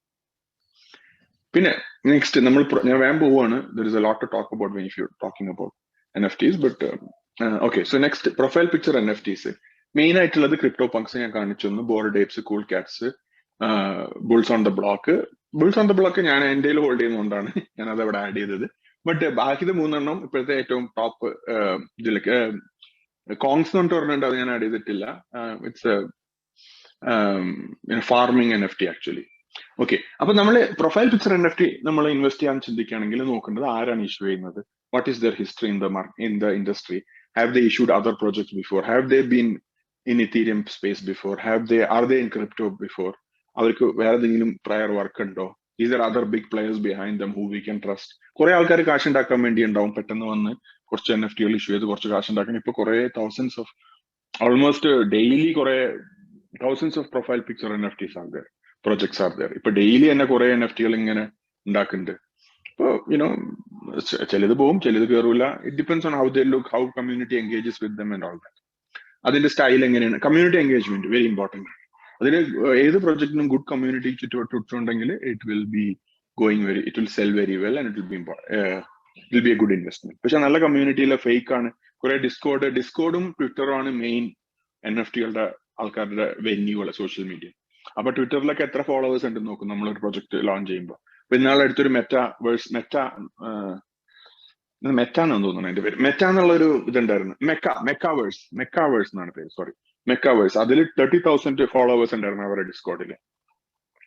പിന്നെ next ഞാൻ വേഗം പോവാണ്. There is a lot to talk about when if you're talking about NFTs, but okay, so next profile picture NFTs. Main ആയിട്ടുള്ളത് crypto punks ഞാൻ കാണിച്ചു തന്നു. Bored apes, cool cats, bulls on the block. ഞാൻ എൻ്റെ hold ചെയ്യുന്നതുകൊണ്ടാണ് ഞാൻ അത് അവിടെ add ചെയ്തത്. ബട്ട് ബാക്കിയത് 3 ഇപ്പോഴത്തെ ഏറ്റവും ടോപ്പ് ഇതിലേക്ക് കോങ്സ് എന്ന് പറഞ്ഞിട്ടുണ്ട്, അത് ഞാൻ ആഡ് ചെയ്തിട്ടില്ല. It's farming NFT actually. Okay, അപ്പൊ നമ്മൾ പ്രൊഫൈൽ പിക്ചർ NFT നമ്മൾ ഇൻവെസ്റ്റ് ചെയ്യാൻ ചിന്തിക്കുകയാണെങ്കിൽ നോക്കേണ്ടത് ആരാണ് ഇഷ്യൂ ചെയ്യുന്നത്. What is their history in the industry? Have they issued other projects before? Have they been in Ethereum space before? Are they in crypto before? അവർക്ക് വേറെ എന്തെങ്കിലും പ്രയർ വർക്ക് ഉണ്ടോ? Is there other big players behind them who we can trust? കുറെ ആൾക്കാർ കാശ് ഉണ്ടാക്കാൻ വേണ്ടി ഉണ്ടാവും, പെട്ടെന്ന് വന്ന് കുറച്ച് NFT-കൾ ഇഷ്യൂ ചെയ്ത് കുറച്ച് കാശ് ഉണ്ടാക്കാൻ. ഇപ്പൊ കുറെ thousands of, almost daily കുറെ thousands of profile picture NFTs are there, projects are there. ഇപ്പൊ ഡെയിലി തന്നെ കുറെ NFT-കൾ ഇങ്ങനെ ഉണ്ടാക്കുന്നുണ്ട്. ഇപ്പൊ ചിലത് പോവും, ചിലത് കയറൂല. It depends on how they look, how community engages with them and all that. അതിന്റെ സ്റ്റൈൽ എങ്ങനെയാണ്, കമ്മ്യൂണിറ്റി എൻഗേജ്മെന്റ് വെരി ഇമ്പോർട്ടന്റ്. അതിന് ഏത് പ്രൊജക്ടിനും ഗുഡ് കമ്മ്യൂണിറ്റി ചുറ്റുവട്ടുണ്ടെങ്കിൽ it will be going very, it will sell very well and it will be a good investment. പക്ഷെ നല്ല കമ്മ്യൂണിറ്റിയിലെ fake ആണ് കുറെ. ഡിസ്കോഡും ട്വിറ്ററും ആണ് മെയിൻ NFT-കളുടെ ആൾക്കാരുടെ വെന്യൂകൾ, സോഷ്യൽ മീഡിയ. അപ്പൊ ട്വിറ്ററിലൊക്കെ എത്ര ഫോളോവേഴ്സ് ഉണ്ടെന്ന് നോക്കും നമ്മളൊരു പ്രൊജക്ട് ലോഞ്ച് ചെയ്യുമ്പോൾ. അപ്പൊ ഇന്നാളെ അടുത്തൊരു മെറ്റാന്നാണ് തോന്നുന്നു എന്റെ പേര്, മെറ്റ എന്നുള്ളൊരു ഇതുണ്ടായിരുന്നു, മെക്കാവേഴ്സ് എന്നാണ് പേര്, സോറി, മെക്കാവേഴ്സ്. അതിൽ 30,000 ഫോളോവേഴ്സ് ഉണ്ടായിരുന്നു അവരുടെ ഡിസ്കോഡില്.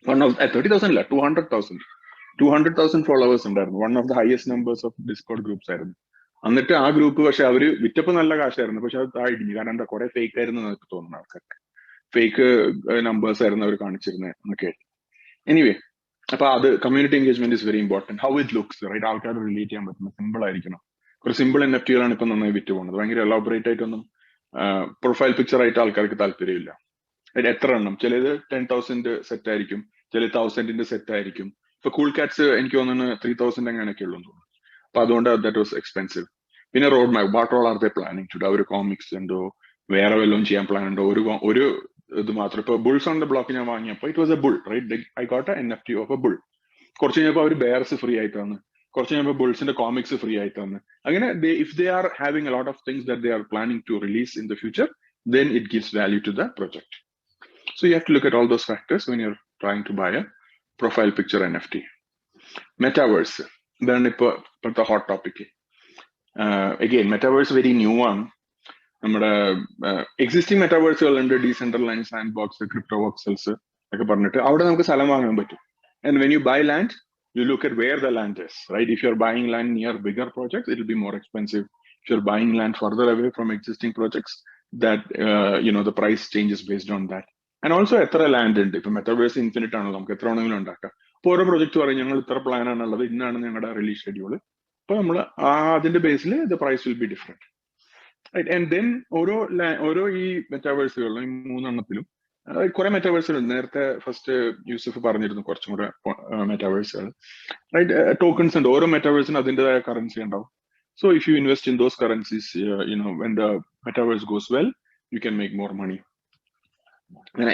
30,000 അല്ല, 200,000 ഫോളോവേഴ്സ് ഉണ്ടായിരുന്നു. One of the highest numbers of Discord groups ആയിരുന്നു. എന്നിട്ട് ആ ഗ്രൂപ്പ് പക്ഷെ അവര് വിറ്റപ്പോ നല്ല കാശായിരുന്നു, പക്ഷെ അത് താഴ്ന്നു. കാരണം എന്താ, കുറെ ഫേക്ക് ആയിരുന്നു എന്നൊക്കെ തോന്നുന്നു ആൾക്കാർക്ക്. ഫേക്ക് നമ്പേഴ്സ് ആയിരുന്നു അവർ കാണിച്ചിരുന്നത് എന്നൊക്കെ. എനിവേ, അപ്പൊ അത് community engagement is very important. How it looks, right, ആൾക്കാർ റിലേറ്റ് ചെയ്യാൻ പറ്റുന്ന സിമ്പിൾ ആയിരിക്കണം. ഒരു സിമ്പിൾ NFT-കളാണ് ഇപ്പൊ നന്നായി വിറ്റ് പോകുന്നത്. ഭയങ്കര എലോബറേറ്റ് ആയിട്ടൊന്നും പ്രൊഫൈൽ പിക്ചർ ആയിട്ട് ആൾക്കാർക്ക് താല്പര്യമില്ല. എത്ര എണ്ണം, ചിലത് 10,000 സെറ്റ് ആയിരിക്കും, ചില 1,000-ന്റെ സെറ്റ് ആയിരിക്കും. ഇപ്പൊ കൂൾ കാറ്റ്സ് എനിക്ക് തോന്നുന്നു 3,000 അങ്ങനെയൊക്കെ ഉള്ളൂ തോന്നുന്നു. അപ്പൊ അതുകൊണ്ട് ദാറ്റ് വാസ് എക്സ്പെൻസീവ്. പിന്നെ road map, what all are they planning to do? ഒരു കോമിക്സ് ഉണ്ടോ, വേറെ വല്ലതും ചെയ്യാൻ പ്ലാൻ ഉണ്ടോ? ഒരു ഇത് മാത്രം. ഇപ്പൊ ബുൾസ് ഓൺ ദ ബ്ലോക്ക് ഞാൻ വാങ്ങിയപ്പോ it was a bull, right, I got a NFT of a bull. കുറച്ച് കഴിഞ്ഞപ്പോ അവർ ബെയർസ് ഫ്രീ ആയിട്ട് തന്നു, കുറച്ച് കഴിഞ്ഞപ്പോ ബുൾസിന്റെ കോമിക്സ് ഫ്രീ ആയിട്ട് തന്നു. അങ്ങനെ if they are having a lot of things that they are planning to release in the future, then it gives value to the project. So you have to look at all those factors when you're trying to buy a profile picture NFT. Metaverse, then the hot topic. Again, metaverse very new one. നമ്മുടെ existing മെറ്റാവേഴ്സുകളുണ്ട്, decentralise Sandbox, Cryptovoxels ഒക്കെ പറഞ്ഞിട്ട്. അവിടെ നമുക്ക് സ്ഥലം വാങ്ങാൻ പറ്റും. And when you buy land, you look at where the land is, right? If you're buying land near bigger projects, it will be more expensive. If you're buying land further away from existing projects, that the price changes based on that. And also എത്ര land ഉണ്ട്. ഇപ്പൊ metaverse infinite ആണല്ലോ, നമുക്ക് എത്ര വേണമെങ്കിലും ഉണ്ടാക്കാം. ഇപ്പൊ ഓരോ പ്രൊജക്ട് പറയും ഞങ്ങൾ ഇത്ര പ്ലാൻ ആണുള്ളത്, ഇന്നാണ് ഞങ്ങളുടെ റിലീസ് ഷെഡ്യൂൾ. അപ്പൊ നമ്മൾ അതിന്റെ ബേസിൽ the price will be different, right? And then ഓരോ ഈ മെറ്റാവേഴ്സുകളിലും, ഈ 3 എണ്ണത്തിലും കുറെ മെറ്റാവേഴ്സുകളുണ്ട്. നേരത്തെ ഫസ്റ്റ് യൂസഫ് പറഞ്ഞിരുന്നു കുറച്ചും കൂടെ മെറ്റാവേഴ്സുകൾ, റൈറ്റ്? ടോക്കൺസ് ഉണ്ട്. ഓരോ മെറ്റാവേഴ്സിനും അതിൻ്റെതായ കറൻസി ഉണ്ടാവും. So if you invest in those currencies, when the metaverse goes well, you can make more money. And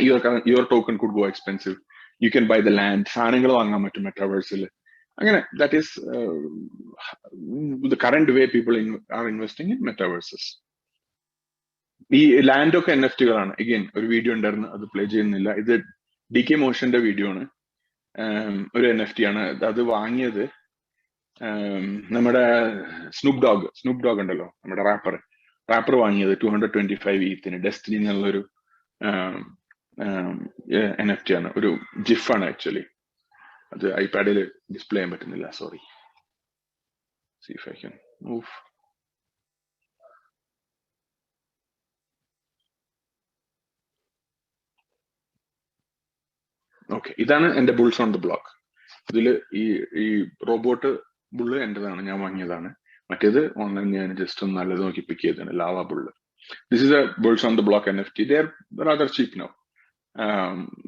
your token could go expensive. You can buy the land. സാധനങ്ങൾ വാങ്ങാൻ പറ്റും മെറ്റാവേഴ്സിൽ. അങ്ങനെ that is the current way people are investing in metaverses. ഈ land ഒക്കെ NFT-കളാണ്. Again ഒരു video ഉണ്ടായിരുന്നു, അത് play ചെയ്യുന്നില്ല. ഇത് DK മോഷന്റെ വീഡിയോ ആണ്. ഒരു NFT ആണ്. അത് വാങ്ങിയത് നമ്മുടെ സ്നൂപ്പ് ഡോഗ് ഉണ്ടല്ലോ, നമ്മുടെ റാപ്പർ വാങ്ങിയത് 225 ETH ഡെസ്റ്റിനി എന്നുള്ളൊരു NFT ആണ്. ഒരു ജിഫ് ആണ് ആക്ച്വലി. അത് ഐപാഡിൽ ഡിസ്പ്ലേ ചെയ്യാൻ പറ്റുന്നില്ല, sorry. See if I can move. Okay, ഇതാണ് എന്റെ ബുൾസ് ഓൺ ദ ബ്ലോക്ക്. ഇതില് ഈ റോബോട്ട് ബുള്ള് എന്റേതാണ്, ഞാൻ വാങ്ങിയതാണ്. മറ്റേത് ഓൺലൈൻ ഞാൻ ജസ്റ്റ് ഒന്ന് നല്ലത് നോക്കി പിക്ക് ചെയ്തതാണ്, lava bull. This is a bulls on the block NFT. They are rather cheap now.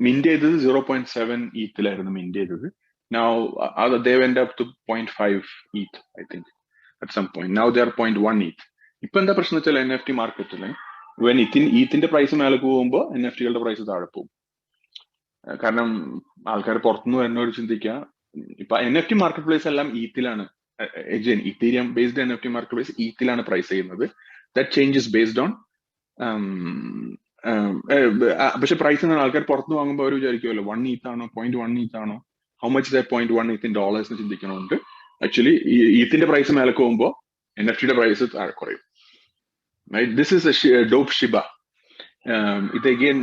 Mint ചെയ്തത് 0.7 ETH മിന്റ് ചെയ്തത്. Now they went up to 0.5 ETH, I think, at some point. Now they are 0.1 ETH. ഇപ്പൊ എന്താ പ്രശ്നം വെച്ചാൽ NFT മാർക്കറ്റില് ETHന്റെ price മേലെ പോകുമ്പോൾ NFT-കളുടെ price താഴെ പോകും. കാരണം ആൾക്കാർ പുറത്തുനിന്ന് വരുന്നവർ ചിന്തിക്കുക, ഇപ്പൊ NFT മാർക്കറ്റ് പ്ലേസ് എല്ലാം ETH-ലാണ്. Ethereum based NFT marketplace ETH-ലാണ് പ്രൈസ് ചെയ്യുന്നത്. ദാറ്റ് ചേഞ്ചസ് ബേസ്ഡ് ഓൺ, പക്ഷെ പ്രൈസ് ആൾക്കാർ പുറത്തുനിന്ന് വാങ്ങുമ്പോൾ അവർ വിചാരിക്കുമല്ലോ 1 ETH ആണോ 0.1 ETH ആണോ, how much that 0.1 ETH in dollars എന്ന് ചിന്തിക്കണോണ്ട് ആക്ച്വലി ETH-ന്റെ പ്രൈസ് മേലെ പോകുമ്പോൾ NFT-യുടെ പ്രൈസ് താഴെ കുറയും. This is dope Shiba. ഇത് അഗെയിൻ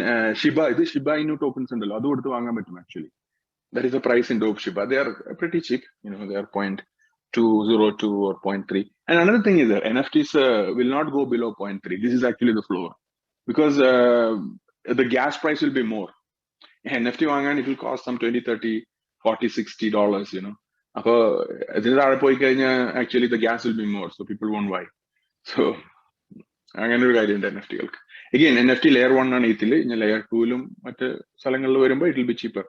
ഷിബ ഇനു ടോക്കൺസ് ഉണ്ടല്ലോ, അത് കൊടുത്ത് വാങ്ങാൻ പറ്റും actually. That is the price in dope Shiba. They are pretty cheap, they are 0.202 or 0.3. And another thing is that NFTs will not go below 0.3. This is actually the floor, because the gas price will be more. NFT vangan, it will cost some $20, $30, $40, $60, Appo actually the gas will be more, so people won't buy. So അങ്ങനെ ഒരു കാര്യമുണ്ട് NFT-കൾക്ക്. Again, NFT layer 1 ആണ് ETH-ല്, ഇനി layer 2-ലും മറ്റ് സ്ഥലങ്ങളിൽ വരുമ്പോൾ it will be cheaper.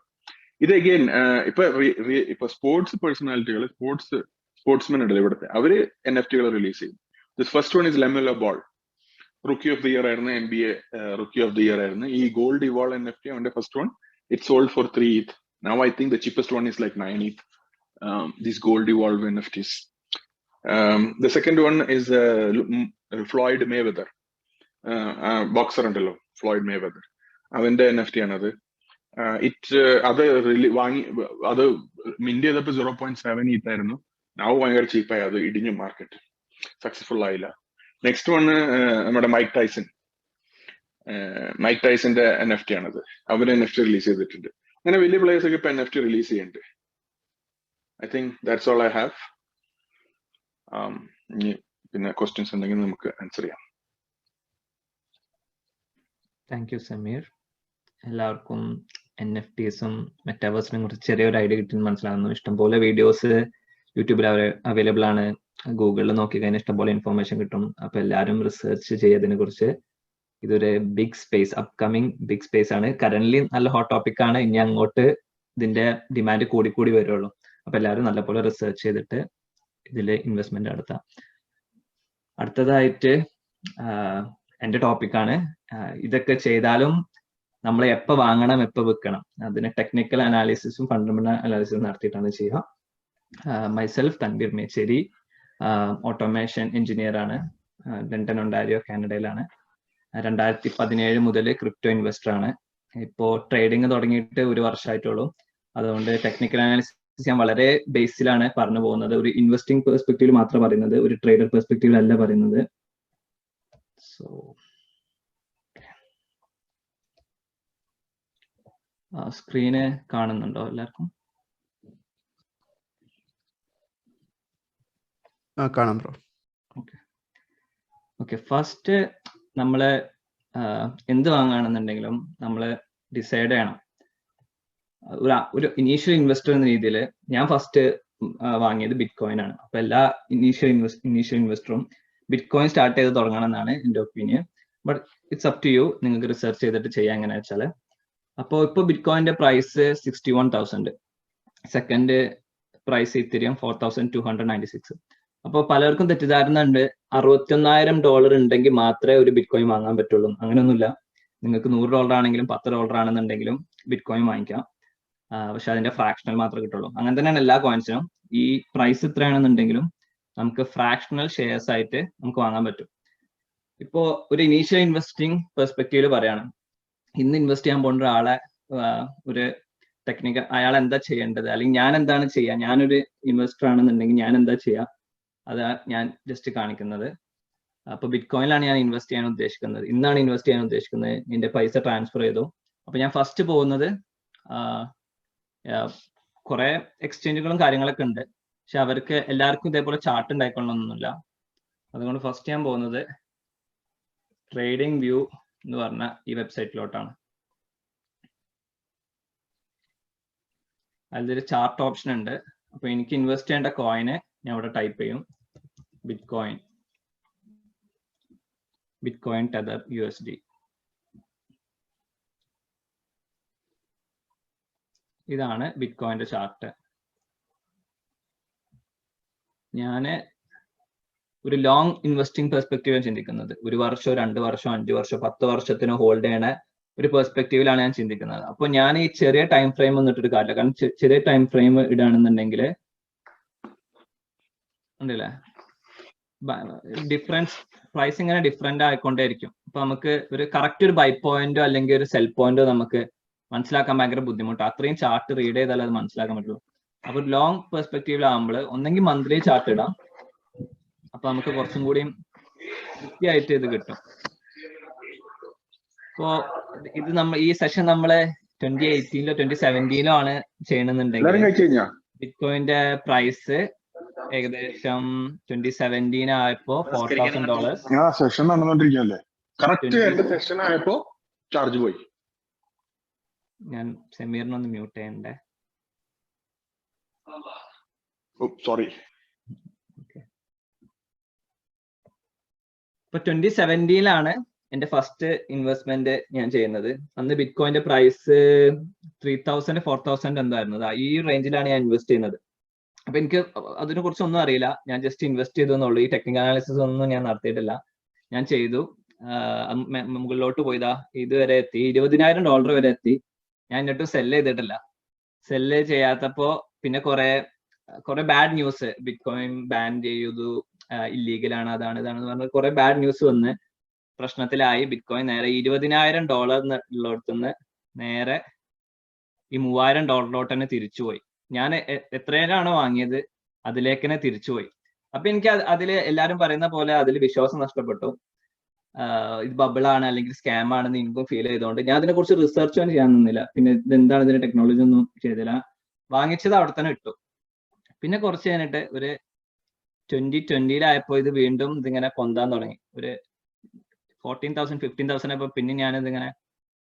ഇത് again ഇപ്പൊ സ്പോർട്സ് പേഴ്സണാലിറ്റികൾ, സ്പോർട്സ്മെൻ ഉണ്ടല്ലോ ഇവിടുത്തെ, അവര് NFT റിലീസ് ചെയ്യും. This first one is LaMelo Ball, rookie of the year ആയിരുന്നു, NBA rookie of the year ആയിരുന്നു. ഈ gold evolve NFT അവന്റെ first one, it sold for 3 ETH. Now I think the cheapest one is like 9 ETH. These gold evolve NFTs. The second one is Floyd Mayweather, boxer ഉണ്ടല്ലോ Floyd Mayweather, അവന്റെ NFT ആണത്. അത് വാങ്ങി, അത് mint ചെയ്തപ്പോ 0.7 ETH ആയിരുന്നു. now ഭയങ്കര ചീപ്പായി, അത് ഇടിഞ്ഞു മാർക്കറ്റ്, സക്സസ്ഫുൾ ആയില്ല. നെക്സ്റ്റ് വണ് നമ്മുടെ മൈക്ക് ടൈസന്റെ NFT ആണത്, അവര് NFT റിലീസ് ചെയ്തിട്ടുണ്ട്. അങ്ങനെ വലിയ പ്ലേയേഴ്സ് ഒക്കെ ഇപ്പൊ NFT റിലീസ് ചെയ്യുന്നുണ്ട്. I think that's all I have. ഇനി പിന്നെ ക്വസ്റ്റ്യൻസ് ഉണ്ടെങ്കിൽ നമുക്ക് ആൻസർ ചെയ്യാം. Thank you Sameer. എല്ലാവർക്കും NFTസും മെറ്റാവേഴ്സിനെ കുറിച്ച് ചെറിയൊരു ഐഡിയ കിട്ടുമെന്ന് മനസ്സിലാകുന്നു. ഇഷ്ടംപോലെ വീഡിയോസ് യൂട്യൂബിൽ അവൈലബിൾ ആണ്, ഗൂഗിളിൽ നോക്കി കഴിഞ്ഞാൽ ഇഷ്ടംപോലെ ഇൻഫർമേഷൻ കിട്ടും. അപ്പൊ എല്ലാവരും റിസർച്ച് ചെയ്തതിനെ കുറിച്ച്. ഇതൊരു big space, upcoming big space ആണ്. കറന്റ്ലി നല്ല ഹോട്ട് ടോപ്പിക് ആണ്. ഇനി അങ്ങോട്ട് ഇതിന്റെ ഡിമാൻഡ് കൂടി വരുള്ളൂ. അപ്പൊ എല്ലാവരും നല്ലപോലെ റിസർച്ച് ചെയ്തിട്ട് ഇതിൽ ഇൻവെസ്റ്റ്മെന്റ് നടത്താം. അടുത്തതായിട്ട് എന്റെ ടോപ്പിക്കാണ്. ഇതൊക്കെ ചെയ്താലും നമ്മൾ എപ്പോൾ വാങ്ങണം, എപ്പോൾ വിൽക്കണം, അതിന് ടെക്നിക്കൽ അനാലിസിസും ഫണ്ടമെന്റൽ അനാലിസിസും നടത്തിയിട്ടാണ് ചെയ്യുക. Myself Tanveer Mecheri, automation engineer ആണ്, ലണ്ടൻ ഒണ്ടാരിയോ കാനഡയിലാണ്. 2017 മുതൽ ക്രിപ്റ്റോ ഇൻവെസ്റ്റർ ആണ്. ഇപ്പോ ട്രേഡിങ് തുടങ്ങിയിട്ട് 1 വർഷമായിട്ടുള്ളൂ. അതുകൊണ്ട് ടെക്നിക്കൽ അനാലിസിസ് ഞാൻ വളരെ ബേസിലാണ് പറഞ്ഞു പോകുന്നത്. ഒരു ഇൻവെസ്റ്റിംഗ് പെർസ്പെക്റ്റീവിൽ മാത്രം പറയുന്നത്, ഒരു ട്രേഡർ പെർസ്പെക്റ്റീവിൽ അല്ല പറയുന്നത്. സോ സ്ക്രീന് കാണുന്നുണ്ടോ എല്ലാവർക്കും? കാണാം ബ്രോ. ഓക്കെ. ഫസ്റ്റ് നമ്മള് എന്ത് വാങ്ങുകയാണെന്നുണ്ടെങ്കിലും നമ്മൾ ഡിസൈഡ് ചെയ്യണം. ഒരു ഇനീഷ്യൽ ഇൻവെസ്റ്റർ എന്ന രീതിയിൽ ഞാൻ ഫസ്റ്റ് വാങ്ങിയത് ബിറ്റ്കോയിൻ ആണ്. അപ്പൊ എല്ലാ ഇനീഷ്യൽ ഇൻവെസ്റ്ററും ബിറ്റ്കോയിൻ സ്റ്റാർട്ട് ചെയ്ത് തുടങ്ങണം എന്നാണ് എൻ്റെ opinion. But it's up to you, നിങ്ങൾക്ക് റിസർച്ച് ചെയ്തിട്ട് ചെയ്യാൻ എങ്ങനെ വെച്ചാൽ. അപ്പോൾ ഇപ്പോൾ ബിറ്റ്കോയിന്റെ പ്രൈസ് 61,000, സെക്കൻഡ് പ്രൈസ് ഇത്തിരിയും $4,296. അപ്പോൾ പലർക്കും തെറ്റിദ്ധാരണ ഉണ്ട്, $61,000 ഉണ്ടെങ്കിൽ മാത്രമേ ഒരു ബിറ്റ്കോയിൻ വാങ്ങാൻ പറ്റുള്ളൂ. അങ്ങനെയൊന്നുമില്ല. നിങ്ങൾക്ക് $100 ആണെങ്കിലും $10 ആണെന്നുണ്ടെങ്കിലും ബിറ്റ്കോയിൻ വാങ്ങിക്കാം. പക്ഷെ അതിന്റെ ഫ്രാക്ഷണൽ മാത്രമേ കിട്ടുള്ളൂ. അങ്ങനെ തന്നെയാണ് എല്ലാ കോയിൻസിനും. ഈ പ്രൈസ് ഇത്രയാണെന്നുണ്ടെങ്കിലും നമുക്ക് ഫ്രാക്ഷണൽ ഷെയർസ് ആയിട്ട് നമുക്ക് വാങ്ങാൻ പറ്റും. ഇപ്പോ ഒരു ഇനീഷ്യൽ ഇൻവെസ്റ്റിംഗ് പെർസ്പെക്റ്റീവിൽ പറയാണ്, ഇന്ന് ഇൻവെസ്റ്റ് ചെയ്യാൻ പോകുന്ന ഒരാളെ ഒരു ടെക്നിക്കൽ, അയാൾ എന്താ ചെയ്യേണ്ടത്, അല്ലെങ്കിൽ ഞാൻ എന്താണ് ചെയ്യുക, ഞാനൊരു ഇൻവെസ്റ്റർ ആണെന്നുണ്ടെങ്കിൽ ഞാൻ എന്താ ചെയ്യുക, അതാ ഞാൻ ജസ്റ്റ് കാണിക്കുന്നത്. അപ്പൊ ബിറ്റ്കോയിനിലാണ് ഞാൻ ഇൻവെസ്റ്റ് ചെയ്യാൻ ഉദ്ദേശിക്കുന്നത്, ഇന്നാണ് ഇൻവെസ്റ്റ് ചെയ്യാൻ ഉദ്ദേശിക്കുന്നത്. എന്റെ പൈസ ട്രാൻസ്ഫർ ചെയ്തു. അപ്പൊ ഞാൻ ഫസ്റ്റ് പോകുന്നത്, കുറെ എക്സ്ചേഞ്ചുകളും കാര്യങ്ങളൊക്കെ ഉണ്ട്, പക്ഷെ അവർക്ക് എല്ലാവർക്കും ഇതേപോലെ ചാർട്ട് ഉണ്ടായിക്കൊള്ളണമെന്നൊന്നുമില്ല. അതുകൊണ്ട് ഫസ്റ്റ് ഞാൻ പോകുന്നത് ട്രേഡിംഗ് വ്യൂ എന്ന് പറഞ്ഞ ഈ വെബ്സൈറ്റിലോട്ടാണ്. അതിലൊരു ചാർട്ട് ഓപ്ഷൻ ഉണ്ട്. അപ്പൊ എനിക്ക് ഇൻവെസ്റ്റ് ചെയ്യേണ്ട കോയിന് ഞാൻ ഇവിടെ ടൈപ്പ് ചെയ്യും, ബിറ്റ്കോയിൻ ടെതർ USD. ഇതാണ് ബിറ്റ്കോയിന്റെ ചാർട്ട്. ഞാന് ഒരു ലോങ് ഇൻവെസ്റ്റിംഗ് പെർസ്പെക്റ്റീവ് ചിന്തിക്കുന്നത്. 1 വർഷം, 2 വർഷം, 5 വർഷം, 10 വർഷത്തിന് ഹോൾഡ് ചെയ്യണ ഒരു പെർസ്പെക്റ്റീവിലാണ് ഞാൻ ചിന്തിക്കുന്നത്. അപ്പൊ ഞാൻ ഈ ചെറിയ ടൈം ഫ്രെയിം ഒന്നിട്ടൊരു കാര്യമില്ല. കാരണം ചെറിയ ടൈം ഫ്രെയിം ഇടാണെന്നുണ്ടെങ്കിൽ ഉണ്ടല്ലേ, ഡിഫറൻസ് പ്രൈസ് ഇങ്ങനെ ഡിഫറെന്റ് ആയിക്കൊണ്ടേയിരിക്കും. അപ്പൊ നമുക്ക് ഒരു കറക്റ്റ് ഒരു ബൈ പോയിന്റോ അല്ലെങ്കിൽ ഒരു സെൽ പോയിന്റോ നമുക്ക് മനസ്സിലാക്കാൻ ഭയങ്കര ബുദ്ധിമുട്ടാണ്. അത്രയും ചാർട്ട് റീഡ് ചെയ്താലേ അത് മനസ്സിലാക്കാൻ പറ്റുള്ളൂ. അപ്പൊ ലോങ് പെർസ്പെക്റ്റീവിലാകുമ്പോൾ ഒന്നെങ്കിൽ മന്ത്ലി ചാർട്ട് ഇടാം, അപ്പൊ നമുക്ക് കുറച്ചും കൂടി വൃത്തിയായിട്ട് ഇത് കിട്ടും. ഇപ്പോ ഇത് ഈ സെഷൻ നമ്മള് 2018 2017 ആണ് ചെയ്യണമെന്നുണ്ടെങ്കിൽ ബിറ്റ്കോയിന്റെ പ്രൈസ് ഏകദേശം 2017 ആയപ്പോ $4,000. സെഷൻ നടന്നുകൊണ്ടിരിക്കുകയല്ലേ, കറക്റ്റ് എന്റെ സെഷൻ ആയപ്പോ ചാർജ് പോയി. ഞാൻ സെമീറിനൊന്ന് മ്യൂട്ട് ചെയ്യണ്ടേ, സോറി. ഇപ്പൊ 2017 എന്റെ ഫസ്റ്റ് ഇൻവെസ്റ്റ്മെന്റ് ഞാൻ ചെയ്യുന്നത്. അന്ന് ബിറ്റ്കോയിന്റെ പ്രൈസ് 3,000 4,000 എന്തായിരുന്നു, ഈ റേഞ്ചിലാണ് ഞാൻ ഇൻവെസ്റ്റ് ചെയ്യുന്നത്. അപ്പൊ എനിക്ക് അതിനെ കുറിച്ചൊന്നും അറിയില്ല, ഞാൻ ജസ്റ്റ് ഇൻവെസ്റ്റ് ചെയ്തു എന്നുള്ളൂ. ഈ ടെക്നിക്കൽ അനാലിസിസ് ഒന്നും ഞാൻ നടത്തിയിട്ടില്ല. ഞാൻ ചെയ്തു, മുകളിലോട്ട് പോയതാ, ഇതുവരെ എത്തി, $20,000 വരെ എത്തി. ഞാൻ എന്നിട്ട് സെല്ല് ചെയ്തിട്ടില്ല. സെല്ല് ചെയ്യാത്തപ്പോ പിന്നെ കുറെ bad news, bit coin ban ചെയ്തു, ഇല്ലീഗലാണ്, അതാണ് ഇതാണെന്ന് പറഞ്ഞ കുറെ ബാഡ് ന്യൂസ് വന്ന് പ്രശ്നത്തിലായി. ബിറ്റ് കോയിൻ നേരെ $20,000 ഉള്ളിടത്തുനിന്ന് നേരെ ഈ $3,000 തന്നെ തിരിച്ചുപോയി. ഞാൻ എത്രയാണോ വാങ്ങിയത് അതിലേക്ക് തന്നെ തിരിച്ചുപോയി. അപ്പൊ എനിക്ക് അതിൽ എല്ലാരും പറയുന്ന പോലെ അതിൽ വിശ്വാസം നഷ്ടപ്പെട്ടു. ഇത് ബബിളാണ് അല്ലെങ്കിൽ സ്കാം ആണെന്ന് എനിക്കും ഫീൽ ചെയ്തുകൊണ്ട് ഞാൻ അതിനെ കുറിച്ച് റിസർച്ച് ഒന്നും ചെയ്യാൻ നിന്നില്ല. പിന്നെ ഇത് എന്താണ് ഇതിന്റെ ടെക്നോളജി ഒന്നും ചെയ്തില്ല, വാങ്ങിച്ചത് അവിടെ തന്നെ ഇട്ടു. പിന്നെ കുറച്ച് കഴിഞ്ഞിട്ട് ഒരു 2020 ഇത് വീണ്ടും ഇതിങ്ങനെ പൊന്താൻ തുടങ്ങി. ഒരു 14,000 15,000 ആയപ്പോ പിന്നെ ഞാനിതിങ്ങനെ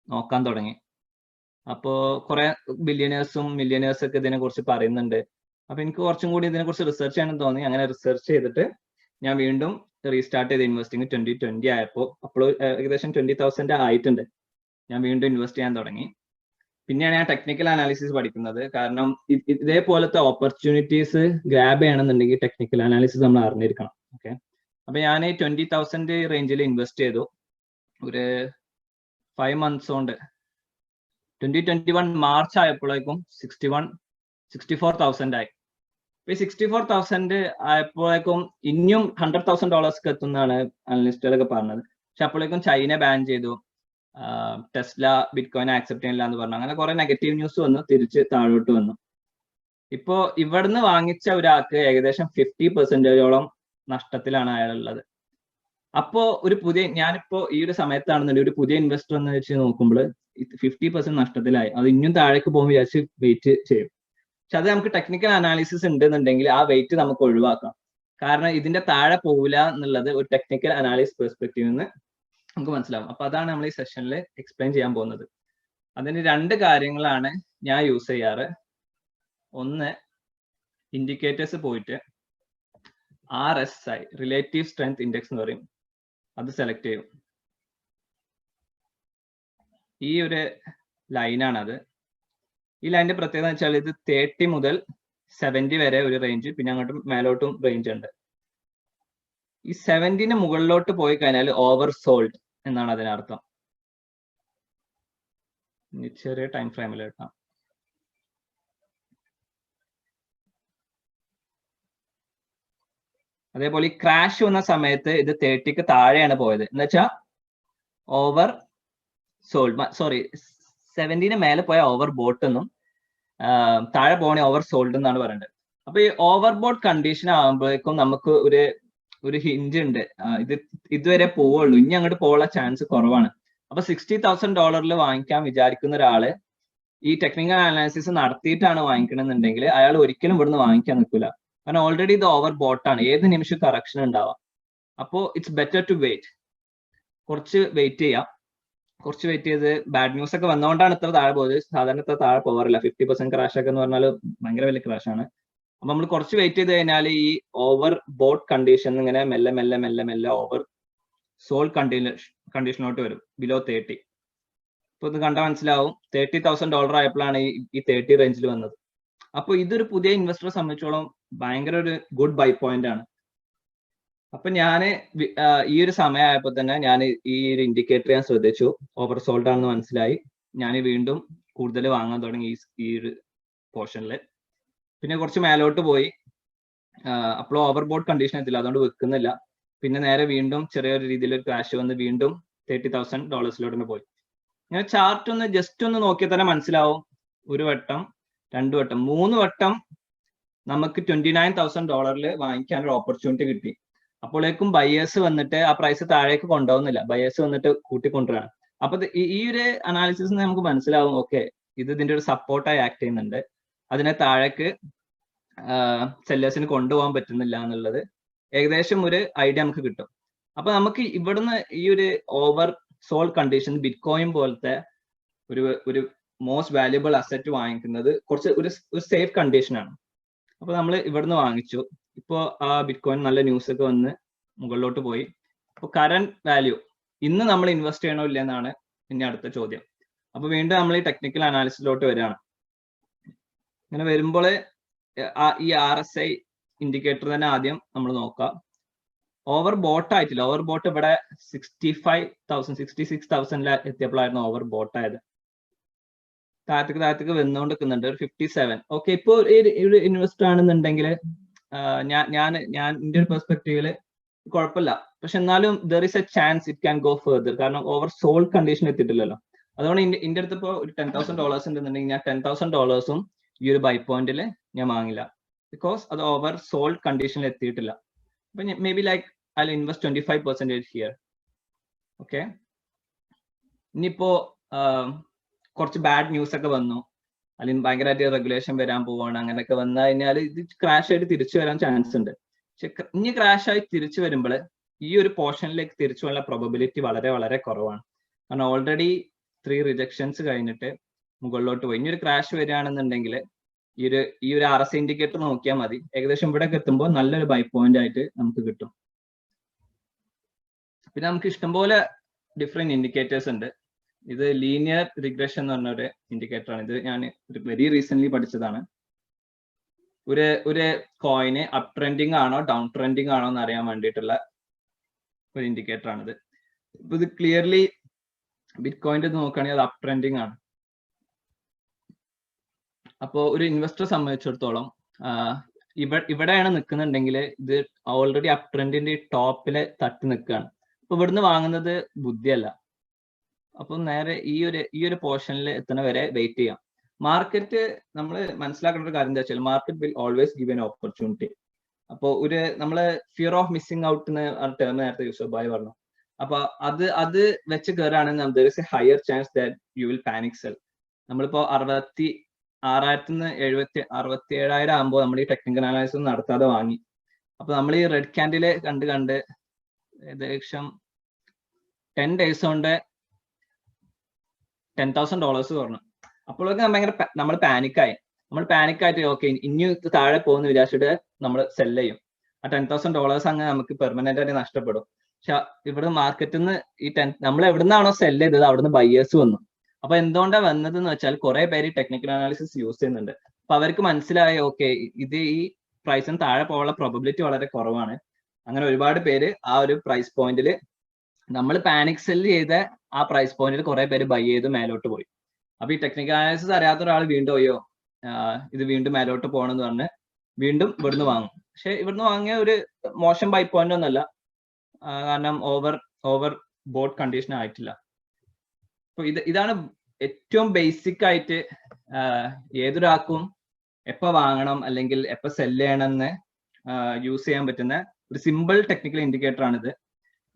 നോക്കാൻ തുടങ്ങി. അപ്പോ കുറെ ബില്യനേഴ്സും മില്യനേഴ്സും ഒക്കെ ഇതിനെ കുറിച്ച് പറയുന്നുണ്ട്. അപ്പൊ എനിക്ക് കുറച്ചും കൂടി ഇതിനെ കുറിച്ച് റിസർച്ച് ചെയ്യണം തോന്നി. അങ്ങനെ റിസർച്ച് ചെയ്തിട്ട് ഞാൻ വീണ്ടും റീസ്റ്റാർട്ട് ചെയ്ത് ഇൻവെസ്റ്റിംഗ് 2020 ആയപ്പോൾ. അപ്പോൾ ഏകദേശം 20,000 ആയിട്ടുണ്ട്. ഞാൻ വീണ്ടും ഇൻവെസ്റ്റ് ചെയ്യാൻ തുടങ്ങി. പിന്നെയാണ് ഞാൻ ടെക്നിക്കൽ അനാലിസിസ് പഠിക്കുന്നത്. കാരണം ഇതേപോലത്തെ ഓപ്പർച്യൂണിറ്റീസ് ഗ്രാബ് ചെയ്യണമെന്നുണ്ടെങ്കിൽ ടെക്നിക്കൽ അനാലിസിസ് നമ്മൾ അറിഞ്ഞിരിക്കണം. ഓക്കെ, അപ്പൊ ഞാൻ 20,000 റേഞ്ചിൽ ഇൻവെസ്റ്റ് ചെയ്തു. ഒരു 5 months കൊണ്ട് 2021 മാർച്ച് ആയപ്പോഴേക്കും 64,000 ആയി. ഈ 64,000 ആയപ്പോഴേക്കും ഇനിയും $100,000 എത്തുന്നതാണ് അനലിസ്റ്റുകളൊക്കെ പറഞ്ഞത്. പക്ഷെ അപ്പോഴേക്കും ചൈന ബാൻ ചെയ്തു, ടെസ്ല ബിറ്റ് കോയിൻ ആക്സെപ്റ്റ് ചെയ്യില്ല എന്ന് പറഞ്ഞു. അങ്ങനെ കുറെ നെഗറ്റീവ് ന്യൂസ് വന്നു, തിരിച്ച് താഴോട്ട് വന്നു. ഇപ്പോ ഇവിടുന്ന് വാങ്ങിച്ച ഒരാൾക്ക് ഏകദേശം 50% നഷ്ടത്തിലാണ് അയാളുള്ളത്. അപ്പോ ഞാനിപ്പോ ഈ ഒരു സമയത്താണെന്നുണ്ടെങ്കിൽ ഒരു പുതിയ ഇൻവെസ്റ്റർ എന്ന് വെച്ച് നോക്കുമ്പോൾ 50% നഷ്ടത്തിലായി. അത് ഇനിയും താഴേക്ക് പോകുമ്പോൾ വിചാരിച്ച് വെയിറ്റ് ചെയ്യും. പക്ഷെ അത് നമുക്ക് ടെക്നിക്കൽ അനാലിസിസ് ഉണ്ടെന്നുണ്ടെങ്കിൽ ആ വെയിറ്റ് നമുക്ക് ഒഴിവാക്കാം. കാരണം ഇതിന്റെ താഴെ പോകില്ല എന്നുള്ളത് ഒരു ടെക്നിക്കൽ അനാലിസിസ് പെർസ്പെക്റ്റീവിൽ നിന്ന് നമുക്ക് മനസ്സിലാവും. അപ്പൊ അതാണ് നമ്മൾ ഈ സെഷനിൽ എക്സ്പ്ലെയിൻ ചെയ്യാൻ പോകുന്നത്. അതിന് 2 കാര്യങ്ങളാണ് ഞാൻ യൂസ് ചെയ്യാറ്. ഒന്ന്, ഇൻഡിക്കേറ്റേഴ്സ് പോയിട്ട് RSI, റിലേറ്റീവ് സ്ട്രെങ്ത് ഇൻഡെക്സ് എന്ന് പറയും, അത് സെലക്ട് ചെയ്യും. ഈ ഒരു ലൈനാണത്. ഈ ലൈനിന്റെ പ്രത്യേകത എന്ന് വെച്ചാൽ ഇത് 30 മുതൽ 70 വരെ ഒരു റേഞ്ച്, പിന്നെ അങ്ങോട്ടും മേലോട്ടും റേഞ്ച് ഉണ്ട്. ഈ 70 മുകളിലോട്ട് പോയി കഴിഞ്ഞാൽ ഓവർ സോൾഡ് എന്നാണ് അതിനർത്ഥം. ചെറിയ ടൈം ഫ്രെയിമിൽ ഇട്ടാം. അതേപോലെ ഈ ക്രാഷ് വന്ന സമയത്ത് ഇത് 30ക്ക് താഴെയാണ് പോയത് എന്ന് വെച്ചാൽ ഓവർ സോൾഡ്, സോറി 70 മേലെ പോയ ഓവർ ബോട്ട് എന്നും താഴെ പോകണേ ഓവർ സോൾഡ് എന്നാണ് പറയുന്നത്. അപ്പൊ ഈ ഓവർ ബോട്ട് കണ്ടീഷൻ ആകുമ്പോഴേക്കും നമുക്ക് ഒരു ഹിഞ്ച് ഉണ്ട്, ഇത് ഇതുവരെ പോവുള്ളൂ, ഇനി അങ്ങോട്ട് പോകാനുള്ള ചാൻസ് കുറവാണ്. അപ്പൊ $60,000 വാങ്ങിക്കാൻ വിചാരിക്കുന്ന ഒരാള് ഈ ടെക്നിക്കൽ അനാലിസിസ് നടത്തിയിട്ടാണ് വാങ്ങിക്കണമെന്നുണ്ടെങ്കിൽ അയാൾ ഒരിക്കലും ഇവിടുന്ന് വാങ്ങിക്കാൻ നിൽക്കില്ല. കാരണം ഓൾറെഡി ഇത് ഓവർ ബോട്ടാണ്, ഏത് നിമിഷം കറക്ഷൻ ഉണ്ടാവാം. അപ്പോ ഇറ്റ്സ് ബെറ്റർ ടു വെയിറ്റ്, കുറച്ച് വെയിറ്റ് ചെയ്യാം. കുറച്ച് വെയിറ്റ് ചെയ്ത് ബാഡ് ന്യൂസ് ഒക്കെ വന്നുകൊണ്ടാണ് ഇത്ര താഴെ പോയത്. സാധാരണ ഇത്ര താഴെ പോകാറില്ല. 50% ക്രാഷ് ഒക്കെ എന്ന് പറഞ്ഞാൽ ഭയങ്കര വലിയ ക്രാഷ് ആണ്. അപ്പൊ നമ്മൾ കുറച്ച് വെയിറ്റ് ചെയ്ത് കഴിഞ്ഞാൽ ഈ ഓവർ ബോട്ട് കണ്ടീഷൻ ഇങ്ങനെ മെല്ലെ മെല്ലെ മെല്ലെ മെല്ലെ ഓവർ സോൾ കണ്ടീഷനോട്ട് വരും, ബിലോ 30. ഇപ്പൊ ഇത് കണ്ടാൽ മനസ്സിലാവും, $30,000 ആയപ്പോഴാണ് ഈ 30 റേഞ്ചിൽ വന്നത്. അപ്പൊ ഇതൊരു പുതിയ ഇൻവെസ്റ്ററെ സംബന്ധിച്ചോളം ഭയങ്കര ഒരു ഗുഡ് ബൈ പോയിന്റ് ആണ്. അപ്പൊ ഞാൻ ഈ ഒരു സമയമായപ്പോ തന്നെ ഞാൻ ഈ ഒരു ഇൻഡിക്കേറ്റർ ഞാൻ ശ്രദ്ധിച്ചു, ഓവർ സോൾഡ് ആണെന്ന് മനസ്സിലായി. ഞാൻ വീണ്ടും കൂടുതൽ വാങ്ങാൻ തുടങ്ങി ഈ ഒരു പോർഷനിൽ. പിന്നെ കുറച്ച് മേലോട്ട് പോയി, അപ്പോൾ ഓവർ ബോട്ട് കണ്ടീഷൻ എത്തില്ല, അതുകൊണ്ട് വെക്കുന്നില്ല. പിന്നെ നേരെ വീണ്ടും ചെറിയൊരു രീതിയിൽ ഒരു ക്രാഷ് വന്ന് വീണ്ടും $30,000 പോയി. ഞാൻ ചാർട്ട് ഒന്ന് ജസ്റ്റ് ഒന്ന് നോക്കിയാൽ തന്നെ മനസ്സിലാവും, 1 വട്ടം 2 വട്ടം 3 വട്ടം നമുക്ക് $29,000 വാങ്ങിക്കാനൊരു ഓപ്പർച്യൂണിറ്റി കിട്ടി. അപ്പോഴേക്കും ബയേഴ്സ് വന്നിട്ട് ആ പ്രൈസ് താഴേക്ക് കൊണ്ടുപോകുന്നില്ല, ബയേഴ്സ് വന്നിട്ട് കൂട്ടിക്കൊണ്ടുവരാണ്. അപ്പൊ ഈ ഒരു അനാലിസിസ് നമുക്ക് മനസ്സിലാവും, ഓക്കെ ഇത് ഇതിന്റെ ഒരു സപ്പോർട്ടായി ആക്ട് ചെയ്യുന്നുണ്ട്, അതിനെ താഴേക്ക് സെല്ലേഴ്സിന് കൊണ്ടുപോകാൻ പറ്റുന്നില്ല എന്നുള്ളത് ഏകദേശം ഒരു ഐഡിയ നമുക്ക് കിട്ടും. അപ്പൊ നമുക്ക് ഇവിടുന്ന് ഈ ഒരു over sold condition bitcoin പോലത്തെ ഒരു മോസ്റ്റ് വാല്യുബിൾ അസറ്റ് വാങ്ങിക്കുന്നത് കുറച്ച് ഒരു സേഫ് കണ്ടീഷനാണ്. അപ്പൊ നമ്മൾ ഇവിടുന്ന് വാങ്ങിച്ചു. ഇപ്പോ ആ ബിറ്റ് കോയിൻ നല്ല ന്യൂസ് ഒക്കെ വന്ന് മുകളിലോട്ട് പോയി. അപ്പൊ കറന്റ് വാല്യൂ ഇന്ന് നമ്മൾ ഇൻവെസ്റ്റ് ചെയ്യണോ ഇല്ല എന്നാണ് ഇനി അടുത്ത ചോദ്യം. അപ്പൊ വീണ്ടും നമ്മൾ ഈ ടെക്നിക്കൽ അനാലിസിസിലോട്ട് വരികയാണ്. ഇങ്ങനെ വരുമ്പോൾ ഈ RSI ഇൻഡിക്കേറ്റർ തന്നെ ആദ്യം നമ്മൾ നോക്കാം. ഓവർ ബോട്ട് ആയിട്ടില്ല. ഓവർ ബോട്ട് ഇവിടെ 66,000 എത്തിയപ്പോഴായിരുന്നു ഓവർ ബോട്ട് ആയത്. താഴത്തേക്ക് വന്നുകൊണ്ടിരിക്കുന്നുണ്ട്. ഒരു 57. ഓക്കെ, ഇപ്പൊ ഒരു ഇൻവെസ്റ്റർ ആണെന്നുണ്ടെങ്കിൽ ഞാൻ എന്റെ ഒരു പെർസ്പെക്റ്റീവില് കുഴപ്പമില്ല. പക്ഷെ എന്നാലും there is A chance it can go further. കാരണം ഓവർ സോൾഡ് കണ്ടീഷൻ എത്തിയിട്ടില്ലല്ലോ. അതുകൊണ്ട് എന്റെ അടുത്ത് ഇപ്പോൾ ഒരു $10,000 ഉണ്ടെന്നുണ്ടെങ്കിൽ ഞാൻ $10,000 ഈ ഒരു ബൈ പോയിന്റിൽ ഞാൻ വാങ്ങില്ല. ബിക്കോസ് അത് ഓവർ സോൾഡ് കണ്ടീഷനിൽ എത്തിയിട്ടില്ല. അപ്പൊ may be like I invest 25% here. Okay, ഇനിയിപ്പോ കുറച്ച് ബാഡ് ന്യൂസ് ഒക്കെ വന്നു, അല്ലെങ്കിൽ ഭയങ്കരമായിട്ട് റെഗുലേഷൻ വരാൻ പോവാണ്, അങ്ങനെയൊക്കെ വന്നു കഴിഞ്ഞാൽ ഇത് ക്രാഷ് ആയിട്ട് തിരിച്ചു വരാൻ ചാൻസ് ഉണ്ട്. പക്ഷെ ഇനി ക്രാഷ് ആയി തിരിച്ചു വരുമ്പോൾ ഈ ഒരു പോർഷനിലേക്ക് തിരിച്ചു വരാനുള്ള പ്രോബബിലിറ്റി വളരെ വളരെ കുറവാണ്. കാരണം ഓൾറെഡി 3 റിജക്ഷൻസ് കഴിഞ്ഞിട്ട് മുകളിലോട്ട് പോയി. ഇനി ഒരു ക്രാഷ് വരികയാണെന്നുണ്ടെങ്കിൽ ഈ ഒരു RSI ഇൻഡിക്കേറ്റർ നോക്കിയാൽ മതി. ഏകദേശം ഇവിടെ എത്തുമ്പോൾ നല്ലൊരു ബൈ പോയിന്റ് ആയിട്ട് നമുക്ക് കിട്ടും. പിന്നെ നമുക്ക് ഇഷ്ടംപോലെ ഡിഫറെന്റ് ഇൻഡിക്കേറ്റേഴ്സ് ഉണ്ട്. ഇത് ലീനിയർ റിഗ്രഷൻ എന്ന് പറഞ്ഞൊരു ഇൻഡിക്കേറ്റർ ആണ്. ഇത് ഞാൻ വെരി റീസെന്റ് പഠിച്ചതാണ്. ഒരു കോയിന് അപ് ട്രെൻഡിങ് ആണോ ഡൗൺ ട്രെൻഡിങ് ആണോ എന്ന് അറിയാൻ വേണ്ടിയിട്ടുള്ള ഒരു ഇൻഡിക്കേറ്റർ ആണിത്. ഇപ്പൊ ഇത് ക്ലിയർലി ബിറ്റ് കോയിൻ്റെ നോക്കുകയാണെങ്കിൽ അത് അപ് ട്രെൻഡിങ് ആണ്. അപ്പോൾ ഒരു ഇൻവെസ്റ്ററെ സംബന്ധിച്ചിടത്തോളം ഇവിടെയാണ് നിൽക്കുന്നുണ്ടെങ്കിൽ ഇത് ഓൾറെഡി അപ് ട്രെൻഡിന്റെ ടോപ്പില് തട്ടി നിൽക്കുകയാണ്. അപ്പൊ ഇവിടുന്ന് വാങ്ങുന്നത് ബുദ്ധിയല്ല. അപ്പൊ നേരെ ഈ ഒരു പോർഷനിൽ എത്തുന്ന വരെ വെയിറ്റ് ചെയ്യാം. മാർക്കറ്റ് നമ്മൾ മനസ്സിലാക്കേണ്ട ഒരു കാര്യം എന്താ വെച്ചാൽ market will always give an opportunity. അപ്പോൾ നമ്മള് ഫിയർ ഓഫ് മിസ്സിംഗ് ഔട്ട് എന്ന് ടേം നേരത്തെ യൂസഫ് ഭായ് പറഞ്ഞു. അപ്പൊ അത് വെച്ച് കയറുകയാണെങ്കിൽ there is a higher chance that you will panic sell. നമ്മളിപ്പോ 67,000 ആകുമ്പോൾ നമ്മൾ ഈ ടെക്നിക്കൽ അനാലിസിസ് നടത്താതെ വാങ്ങി. അപ്പൊ നമ്മൾ ഈ റെഡ് ക്യാൻഡില് കണ്ട് ഏകദേശം 10 days കൊണ്ട് $10,000 കുറഞ്ഞു. അപ്പോഴൊക്കെ നമ്മൾ പാനിക്കായി. ഓക്കെ ഇനി താഴെ പോകുന്ന വിചാരിച്ചിട്ട് നമ്മൾ സെല് ചെയ്യും. ആ $10,000 അങ്ങനെ നമുക്ക് പെർമനന്റ് ആയിട്ട് നഷ്ടപ്പെടും. പക്ഷെ ഇവിടെ മാർക്കറ്റിൽ നിന്ന് നമ്മൾ എവിടുന്നാണോ സെല് ചെയ്തത് അവിടുന്ന് ബയേഴ്സ് വന്നു. അപ്പൊ എന്തുകൊണ്ടാണ് വന്നത് എന്ന് വെച്ചാൽ കുറെ പേര് ടെക്നിക്കൽ അനാലിസിസ് യൂസ് ചെയ്യുന്നുണ്ട്. അപ്പൊ അവർക്ക് മനസ്സിലായി ഓക്കെ ഇത് ഈ പ്രൈസിന് താഴെ പോകാനുള്ള പ്രോബബിലിറ്റി വളരെ കുറവാണ്. അങ്ങനെ ഒരുപാട് പേര് ആ ഒരു പ്രൈസ് പോയിന്റിൽ നമ്മൾ പാനിക് സെല് ചെയ്ത ആ പ്രൈസ് പോയിന്റിൽ കുറെ പേര് ബൈ ചെയ്ത് മേലോട്ട് പോയി. അപ്പൊ ഈ ടെക്നിക്കൽ അനാലിസിസ് അറിയാത്ത ഒരാൾ വീണ്ടും ഇത് വീണ്ടും മേലോട്ട് പോകണമെന്ന് പറഞ്ഞ് വീണ്ടും ഇവിടുന്ന് വാങ്ങും. പക്ഷെ ഇവിടുന്ന് വാങ്ങിയ ഒരു മോശം ബൈ പോയിന്റ് ഒന്നല്ല, കാരണം ഓവർ ബോട്ട് കണ്ടീഷൻ ആയിട്ടില്ല. അപ്പൊ ഇതാണ് ഏറ്റവും ബേസിക് ആയിട്ട് ഏതൊരാൾക്കും എപ്പോ വാങ്ങണം അല്ലെങ്കിൽ എപ്പോ സെല് ചെയ്യണം എന്ന് യൂസ് ചെയ്യാൻ പറ്റുന്ന ഒരു സിമ്പിൾ ടെക്നിക്കൽ ഇൻഡിക്കേറ്റർ ആണിത്.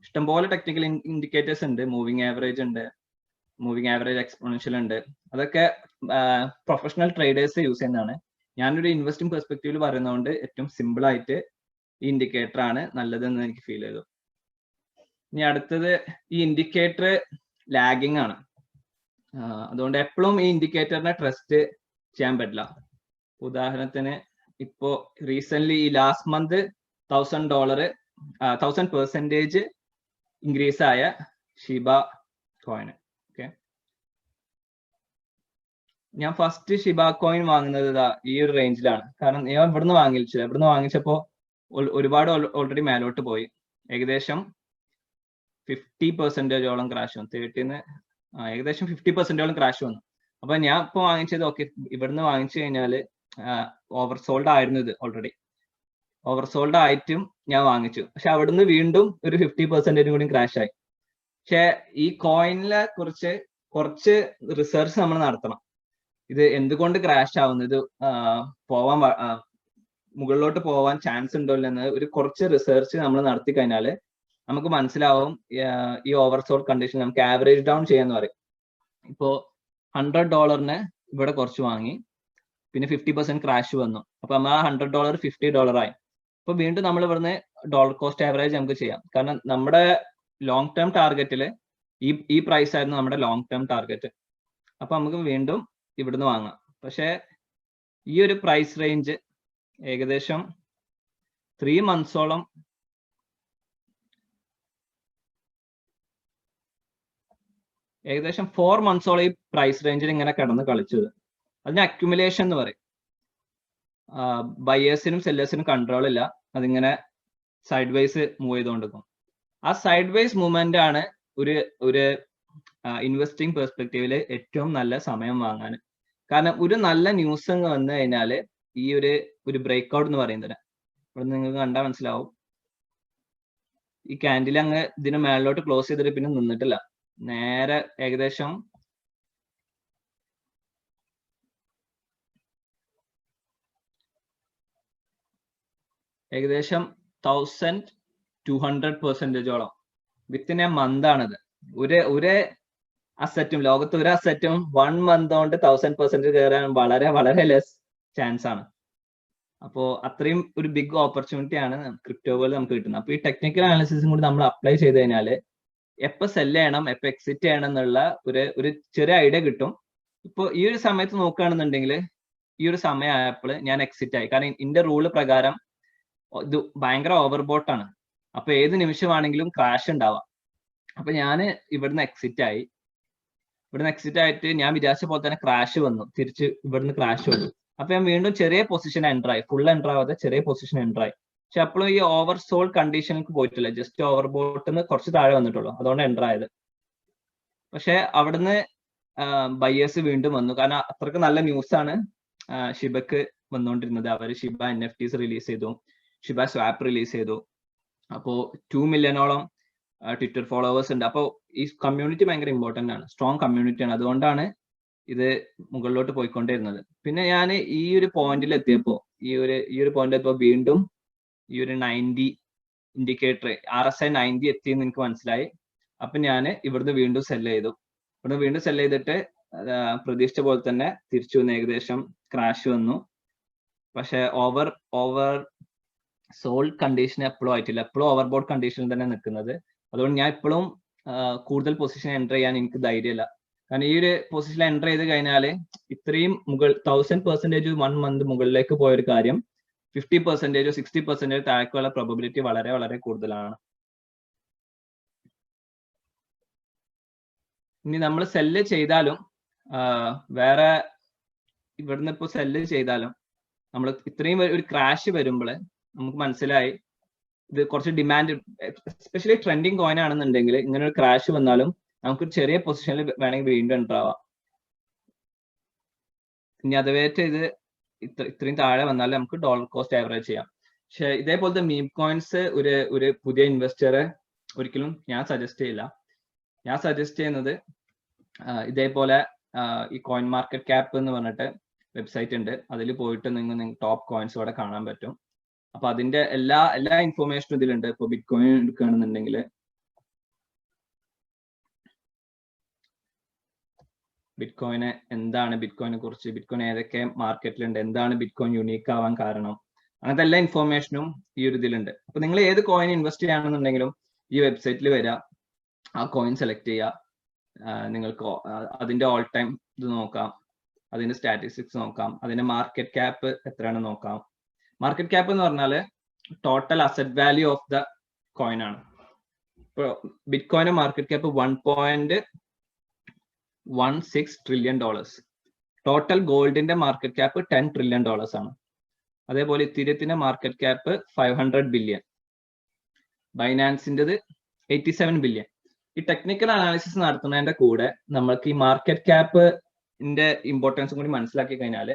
ഇഷ്ടംപോലെ ടെക്നിക്കൽ ഇൻഡിക്കേറ്റേഴ്സ് ഉണ്ട്. മൂവിങ് ആവറേജ് ഉണ്ട്, മൂവിങ് ആവറേജ് എക്സ്പോണൻഷ്യൽ ഉണ്ട്. അതൊക്കെ പ്രൊഫഷണൽ ട്രേഡേഴ്സ് യൂസ് ചെയ്യുന്നതാണ്. ഞാനൊരു ഇൻവെസ്റ്റിംഗ് പെർസ്പെക്റ്റീവിൽ പറയുന്നതുകൊണ്ട് ഏറ്റവും സിമ്പിൾ ആയിട്ട് ഈ ഇൻഡിക്കേറ്റർ ആണ് നല്ലതെന്ന് എനിക്ക് ഫീൽ ചെയ്തു. ഇനി അടുത്തത് ഈ ഇൻഡിക്കേറ്റർ ലാഗിങ് ആണ്. അതുകൊണ്ട് എപ്പോഴും ഈ ഇൻഡിക്കേറ്ററിനെ ട്രസ്റ്റ് ചെയ്യാൻ പറ്റില്ല. ഉദാഹരണത്തിന് ഇപ്പോ റീസെന്റ് ഈ ലാസ്റ്റ് മന്ത് $1,000% ഇൻക്രീസ് ആയ ഷിബ കോയിന്. ഓക്കെ, ഞാൻ ഫസ്റ്റ് ഷിബ കോയിൻ വാങ്ങുന്നത് ഈ ഒരു റേഞ്ചിലാണ്. കാരണം ഞാൻ ഇവിടുന്ന് വാങ്ങിച്ചപ്പോ ഒരുപാട് ഓൾറെഡി മേലോട്ട് പോയി. ഏകദേശം 50%ഓളം ക്രാഷ് വന്നു. 30ന്ന് ഏകദേശം 50%ഓളം ക്രാഷ് വന്നു. അപ്പൊ ഞാൻ ഇപ്പൊ വാങ്ങിച്ചത് ഓക്കെ ഇവിടുന്ന് വാങ്ങിച്ചു കഴിഞ്ഞാല് ഓവർ സോൾഡ് ആയിരുന്നു. ഇത് ഓൾറെഡി ഓവർ സോൾഡ് ആയിട്ടും ഞാൻ വാങ്ങിച്ചു. പക്ഷെ അവിടുന്ന് വീണ്ടും ഒരു 50% കൂടി ക്രാഷ് ആയി. പക്ഷെ ഈ കോയിനിനെ കുറിച്ച് കുറച്ച് റിസർച്ച് നമ്മൾ നടത്തണം. ഇത് എന്തുകൊണ്ട് ക്രാഷ് ആവുന്നത്, മുകളിലോട്ട് പോവാൻ ചാൻസ് ഉണ്ടോ എന്ന് ഒരു കുറച്ച് റിസർച്ച് നമ്മൾ നടത്തി കഴിഞ്ഞാൽ നമുക്ക് മനസ്സിലാവും. ഈ ഓവർ സോൾഡ് കണ്ടീഷൻ നമുക്ക് ആവറേജ് ഡൗൺ ചെയ്യാന്ന് പറയും. ഇപ്പോ $100 ഇവിടെ കുറച്ച് വാങ്ങി, പിന്നെ 50% ക്രാഷ് വന്നു. അപ്പൊ നമ്മൾ ആ $100 $50 ആയി. അപ്പൊ വീണ്ടും നമ്മൾ ഇവിടുന്ന് ഡോളർ കോസ്റ്റ് ആവറേജ് നമുക്ക് ചെയ്യാം. കാരണം നമ്മുടെ ലോങ് ടേം ടാർഗറ്റില് ഈ പ്രൈസ് ആയിരുന്നു നമ്മുടെ ലോങ് ടേം ടാർഗറ്റ്. അപ്പൊ നമുക്ക് വീണ്ടും ഇവിടുന്ന് വാങ്ങാം. പക്ഷെ ഈ ഒരു പ്രൈസ് റേഞ്ച് ഏകദേശം 3 monthsോളം ഏകദേശം 4 monthsോളം ഈ പ്രൈസ് റേഞ്ചിൽ ഇങ്ങനെ കിടന്ന് കളിച്ചത്. അതിന് അക്യുമുലേഷൻ എന്ന് പറയും. ബയേഴ്സിനും സെല്ലേഴ്സിനും കൺട്രോൾ ഇല്ല, അതിങ്ങനെ സൈഡ് വൈസ് മൂവ് ചെയ്തുകൊണ്ടിരിക്കും. ആ സൈഡ് വൈസ് മൂവ്മെന്റ് ആണ് ഒരു ഇൻവെസ്റ്റിംഗ് പെർസ്പെക്റ്റീവില് ഏറ്റവും നല്ല സമയം വാങ്ങാൻ. കാരണം ഒരു നല്ല ന്യൂസ് അങ്ങ് വന്നു കഴിഞ്ഞാല് ഈ ഒരു ബ്രേക്ക്ഔട്ട് എന്ന് പറയുന്നത് ഇവിടെ നിങ്ങൾക്ക് കണ്ടാൽ മനസ്സിലാവും. ഈ ക്യാൻഡിൽ അങ്ങ് ഇതിന് മേളിലോട്ട് ക്ലോസ് ചെയ്തിട്ട് പിന്നെ നിന്നിട്ടില്ല, നേരെ ഏകദേശം ഏകദേശം 1200% വിത്തിൻ എ മന്ത് ആണിത്. ഒരു അസറ്റും ലോകത്ത് ഒരു അസറ്റും 1 month കൊണ്ട് 1000% കയറാൻ വളരെ വളരെ ലെസ് ചാൻസ് ആണ്. അപ്പോ അത്രയും ഒരു ബിഗ് ഓപ്പർച്യൂണിറ്റി ആണ് ക്രിപ്റ്റോ പോലെ നമുക്ക് കിട്ടുന്നത്. അപ്പൊ ഈ ടെക്നിക്കൽ അനാലിസിസും കൂടി നമ്മൾ അപ്ലൈ ചെയ്ത് കഴിഞ്ഞാല് എപ്പോൾ സെല് ചെയ്യണം, എപ്പോൾ എക്സിറ്റ് ചെയ്യണം എന്നുള്ള ഒരു ചെറിയ ഐഡിയ കിട്ടും. ഇപ്പൊ ഈ ഒരു സമയത്ത് നോക്കുകയാണെന്നുണ്ടെങ്കിൽ ഈ ഒരു സമയമായപ്പോൾ ഞാൻ എക്സിറ്റ് ആയി. കാരണം ഇതിന്റെ റൂള് പ്രകാരം ഇത് ഭയങ്കര ഓവർബോട്ടാണ്. അപ്പൊ ഏത് നിമിഷമാണെങ്കിലും ക്രാഷ് ഉണ്ടാവാം. അപ്പൊ ഞാൻ ഇവിടുന്ന് എക്സിറ്റ് ആയി. ഇവിടുന്ന് എക്സിറ്റ് ആയിട്ട് ഞാൻ വിചാരിച്ച പോലെ തന്നെ ക്രാഷ് വന്നു, തിരിച്ച് ഇവിടുന്ന് ക്രാഷ് വന്നു. അപ്പൊ ഞാൻ വീണ്ടും ചെറിയ പൊസിഷൻ എൻ്റർ ആയി, ഫുൾ എൻ്റർ ആവാതെ ചെറിയ പൊസിഷൻ എൻ്റർ ആയി. പക്ഷെ അപ്പോഴും ഈ ഓവർ സോൾഡ് കണ്ടീഷനിലേക്ക് പോയിട്ടില്ല, ജസ്റ്റ് ഓവർ ബോട്ടിന്ന് കുറച്ച് താഴെ വന്നിട്ടുള്ളൂ, അതുകൊണ്ട് എൻ്റർ ആയത്. പക്ഷെ അവിടുന്ന് ബയേഴ്സ് വീണ്ടും വന്നു, കാരണം അത്രക്ക് നല്ല ന്യൂസ് ആണ് ഷിബക്ക് വന്നുകൊണ്ടിരുന്നത്. അവർ ഷിബ NFTs റിലീസ് ചെയ്തു, ഷിബ സ്വാപ്പ് റിലീസ് ചെയ്തു. അപ്പോ 2 മില്യണോളം ട്വിറ്റർ ഫോളോവേഴ്സ് ഉണ്ട്. അപ്പോൾ ഈ കമ്മ്യൂണിറ്റി ഭയങ്കര ഇമ്പോർട്ടന്റ് ആണ്, സ്ട്രോങ് കമ്മ്യൂണിറ്റിയാണ്. അതുകൊണ്ടാണ് ഇത് മുകളിലോട്ട് പോയിക്കൊണ്ടിരുന്നത്. പിന്നെ ഞാൻ ഈ ഒരു പോയിന്റിൽ എത്തിയപ്പോൾ വീണ്ടും ഈ ഒരു 90 ഇൻഡിക്കേറ്റർ RSI 90 എത്തിയെന്ന് എനിക്ക് മനസ്സിലായി. അപ്പൊ ഞാൻ ഇവിടുന്ന് വീണ്ടും സെല് ചെയ്തു. ഇവിടുന്ന് വീണ്ടും സെല് ചെയ്തിട്ട് പ്രതീക്ഷിച്ച പോലെ തന്നെ തിരിച്ചു വന്ന് ഏകദേശം ക്രാഷ് വന്നു. പക്ഷെ ഓവർ സോൾഡ് കണ്ടീഷൻ എപ്പോഴും ആയിട്ടില്ല, എപ്പോഴും ഓവർബോട്ട് കണ്ടീഷനിൽ തന്നെ നിൽക്കുന്നത്. അതുകൊണ്ട് ഞാൻ ഇപ്പോഴും കൂടുതൽ പൊസിഷൻ എൻ്റർ ചെയ്യാൻ എനിക്ക് ധൈര്യമില്ല. കാരണം ഈ ഒരു പൊസിഷൻ എൻ്റർ ചെയ്ത് കഴിഞ്ഞാൽ ഇത്രയും 1000% 1 month മുകളിലേക്ക് പോയൊരു കാര്യം 50% 60% താഴേക്കുള്ള പ്രോബബിലിറ്റി വളരെ വളരെ കൂടുതലാണ്. ഇനി നമ്മൾ സെല്ല് ചെയ്താലും വേറെ ഇവിടുന്ന് ഇപ്പോൾ സെല്ല് ചെയ്താലും നമ്മൾ ഇത്രയും ഒരു ക്രാഷ് വരുമ്പോൾ നമുക്ക് മനസ്സിലായി ഇത് കുറച്ച് ഡിമാൻഡ്, എസ്പെഷ്യലി ട്രെൻഡിങ് കോയിൻ ആണെന്നുണ്ടെങ്കിൽ ഇങ്ങനെ ഒരു ക്രാഷ് വന്നാലും നമുക്ക് ചെറിയ പൊസിഷനിൽ വേണമെങ്കിൽ വീണ്ടും എൻ്റർ ആവാം. ഇനി അതുവേറ്റ് ഇത് ഇത്രയും താഴെ വന്നാലും നമുക്ക് ഡോളർ കോസ്റ്റ് ആവറേജ് ചെയ്യാം. പക്ഷെ ഇതേപോലത്തെ മീം കോയിൻസ് ഒരു പുതിയ ഇൻവെസ്റ്ററെ ഒരിക്കലും ഞാൻ സജസ്റ്റ് ചെയ്യില്ല. ഞാൻ സജസ്റ്റ് ചെയ്യുന്നത് ഇതേപോലെ ഈ കോയിൻ മാർക്കറ്റ് ക്യാപ്പ് എന്ന് പറഞ്ഞിട്ട് വെബ്സൈറ്റ് ഉണ്ട്, അതിൽ പോയിട്ട് നിങ്ങൾ ടോപ്പ് കോയിൻസ് ഇവിടെ കാണാൻ പറ്റും. അപ്പൊ അതിന്റെ എല്ലാ ഇൻഫോർമേഷനും ഇതിലുണ്ട്. ഇപ്പൊ ബിറ്റ് കോയിൻ എടുക്കുകയാണെന്നുണ്ടെങ്കിൽ ബിറ്റ് കോയിന് എന്താണ്, ബിറ്റ് കോയിനെ കുറിച്ച്, ബിറ്റ് കോയിൻ ഏതൊക്കെ മാർക്കറ്റിലുണ്ട്, എന്താണ് ബിറ്റ് കോയിൻ യുണീക്ക് ആവാൻ കാരണം, അങ്ങനത്തെ എല്ലാ ഇൻഫോർമേഷനും ഈ ഒരു ഇതിലുണ്ട്. അപ്പൊ നിങ്ങൾ ഏത് കോയിൻ ഇൻവെസ്റ്റ് ചെയ്യുകയാണെന്നുണ്ടെങ്കിലും ഈ വെബ്സൈറ്റിൽ വരിക, ആ കോയിൻ സെലക്ട് ചെയ്യുക, നിങ്ങൾക്ക് അതിന്റെ ഓൾ ടൈം ഇത് നോക്കാം, അതിന്റെ സ്റ്റാറ്റിസ്റ്റിക്സ് നോക്കാം, അതിന്റെ മാർക്കറ്റ് ക്യാപ്പ് എത്രയാണ് നോക്കാം. മാർക്കറ്റ് ക്യാപ്പ് എന്ന് പറഞ്ഞാൽ total asset value of the coin ആണ്. ഇപ്പോൾ ബിറ്റ് കോയിന്റെ മാർക്കറ്റ് ക്യാപ്പ് $1.16 trillion. ടോട്ടൽ ഗോൾഡിന്റെ മാർക്കറ്റ് ക്യാപ്പ് $10 trillion ആണ്. അതേപോലെ ഇത്തീരിയത്തിന്റെ മാർക്കറ്റ് ക്യാപ്പ് 500 billion, ബൈനാൻസിൻ്റെത് 87 billion. ഈ ടെക്നിക്കൽ അനാലിസിസ് നടത്തുന്നതിന്റെ കൂടെ നമ്മൾക്ക് ഈ മാർക്കറ്റ് ക്യാപ്പിന്റെ ഇമ്പോർട്ടൻസും കൂടി മനസ്സിലാക്കി കഴിഞ്ഞാൽ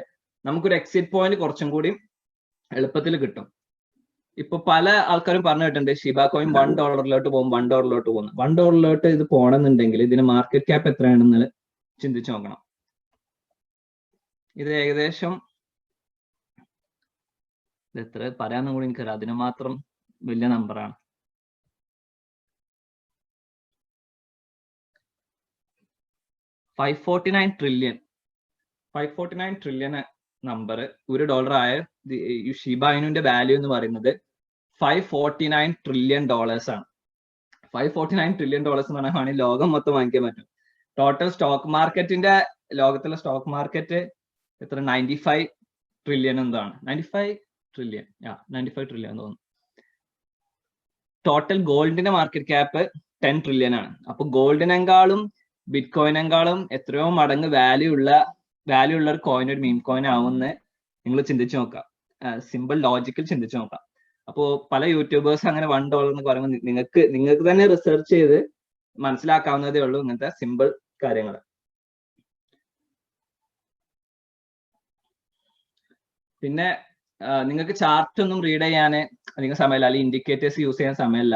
നമുക്കൊരു എക്സിറ്റ് പോയിന്റ് കുറച്ചും കൂടി എളുപ്പത്തിൽ കിട്ടും. ഇപ്പൊ പല ആൾക്കാരും പറഞ്ഞു കേട്ടിട്ടുണ്ട് ഷിബ കോയിൻ $1 പോകും, $1 പോകുന്നു. $1 ഇത് പോകണമെന്നുണ്ടെങ്കിൽ ഇതിന് മാർക്കറ്റ് ക്യാപ്പ് എത്രയാണെന്ന് ചിന്തിച്ചു നോക്കണം. ഇത് ഏകദേശം എത്ര പറയാന്നും കൂടി എനിക്കറിയാം, അതിന് മാത്രം വലിയ നമ്പറാണ്. $549 trillion നമ്പർ $1 ആയ ഷിബ ഇനുവിന്റെ വാല്യൂ എന്ന് പറയുന്നത് $549 trillion ആണ്. $549 trillion എന്ന് പറഞ്ഞാൽ ലോകം മൊത്തം വാങ്ങിക്കാൻ പറ്റും. ടോട്ടൽ സ്റ്റോക്ക് മാർക്കറ്റിന്റെ ലോകത്തിലെ സ്റ്റോക്ക് മാർക്കറ്റ് എത്ര 95 trillion എന്താണ്, 95 trillion തോന്നുന്നു. ടോട്ടൽ ഗോൾഡിന്റെ മാർക്കറ്റ് ക്യാപ്പ് 10 trillion ആണ്. അപ്പൊ ഗോൾഡിനെക്കാളും ബിറ്റ് കോയിനെക്കാളും എത്രയോ മടങ്ങ് വാല്യൂ ഉള്ള ഒരു കോയിൻ, ഒരു മീം കോയിൻ ആവുമെന്ന് നിങ്ങൾ ചിന്തിച്ചു നോക്കാം. സിമ്പിൾ ലോജിക്കൽ ചിന്തിച്ചു നോക്കാം. അപ്പോൾ പല യൂട്യൂബേഴ്സ് അങ്ങനെ $1 എന്ന് പറയുമ്പോൾ നിങ്ങൾക്ക് തന്നെ റിസർച്ച് ചെയ്ത് മനസ്സിലാക്കാവുന്നതേ ഉള്ളൂ ഇങ്ങനത്തെ സിമ്പിൾ കാര്യങ്ങൾ. പിന്നെ നിങ്ങൾക്ക് ചാർട്ട് ഒന്നും റീഡ് ചെയ്യാൻ അധികം സമയമില്ല, അല്ലെങ്കിൽ ഇൻഡിക്കേറ്റേഴ്സ് യൂസ് ചെയ്യാൻ സമയമില്ല,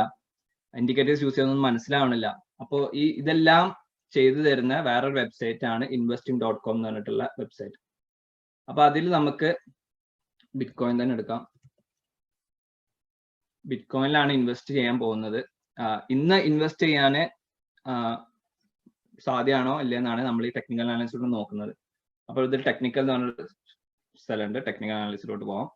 ഇൻഡിക്കേറ്റേഴ്സ് യൂസ് ചെയ്യാനൊന്നും മനസ്സിലാവണില്ല. അപ്പോൾ ഇതെല്ലാം ചെയ്തു തരുന്ന വേറൊരു വെബ്സൈറ്റ് ആണ് investing.com എന്ന് പറഞ്ഞിട്ടുള്ള വെബ്സൈറ്റ്. അപ്പൊ അതിൽ നമുക്ക് ബിറ്റ്കോയിൻ തന്നെ എടുക്കാം. ബിറ്റ്കോയിനിലാണ് ഇൻവെസ്റ്റ് ചെയ്യാൻ പോകുന്നത്. ഇന്ന് ഇൻവെസ്റ്റ് ചെയ്യാൻ സാധ്യമാണോ അല്ലെന്നാണ് നമ്മൾ ഈ ടെക്നിക്കൽ അനാലിസിലൂടെ നോക്കുന്നത്. അപ്പോൾ ഇതിൽ ടെക്നിക്കൽ എന്ന് പറഞ്ഞൊരു സ്ഥലമുണ്ട്, ടെക്നിക്കൽ അനാലിസിലോട്ട് പോവാം.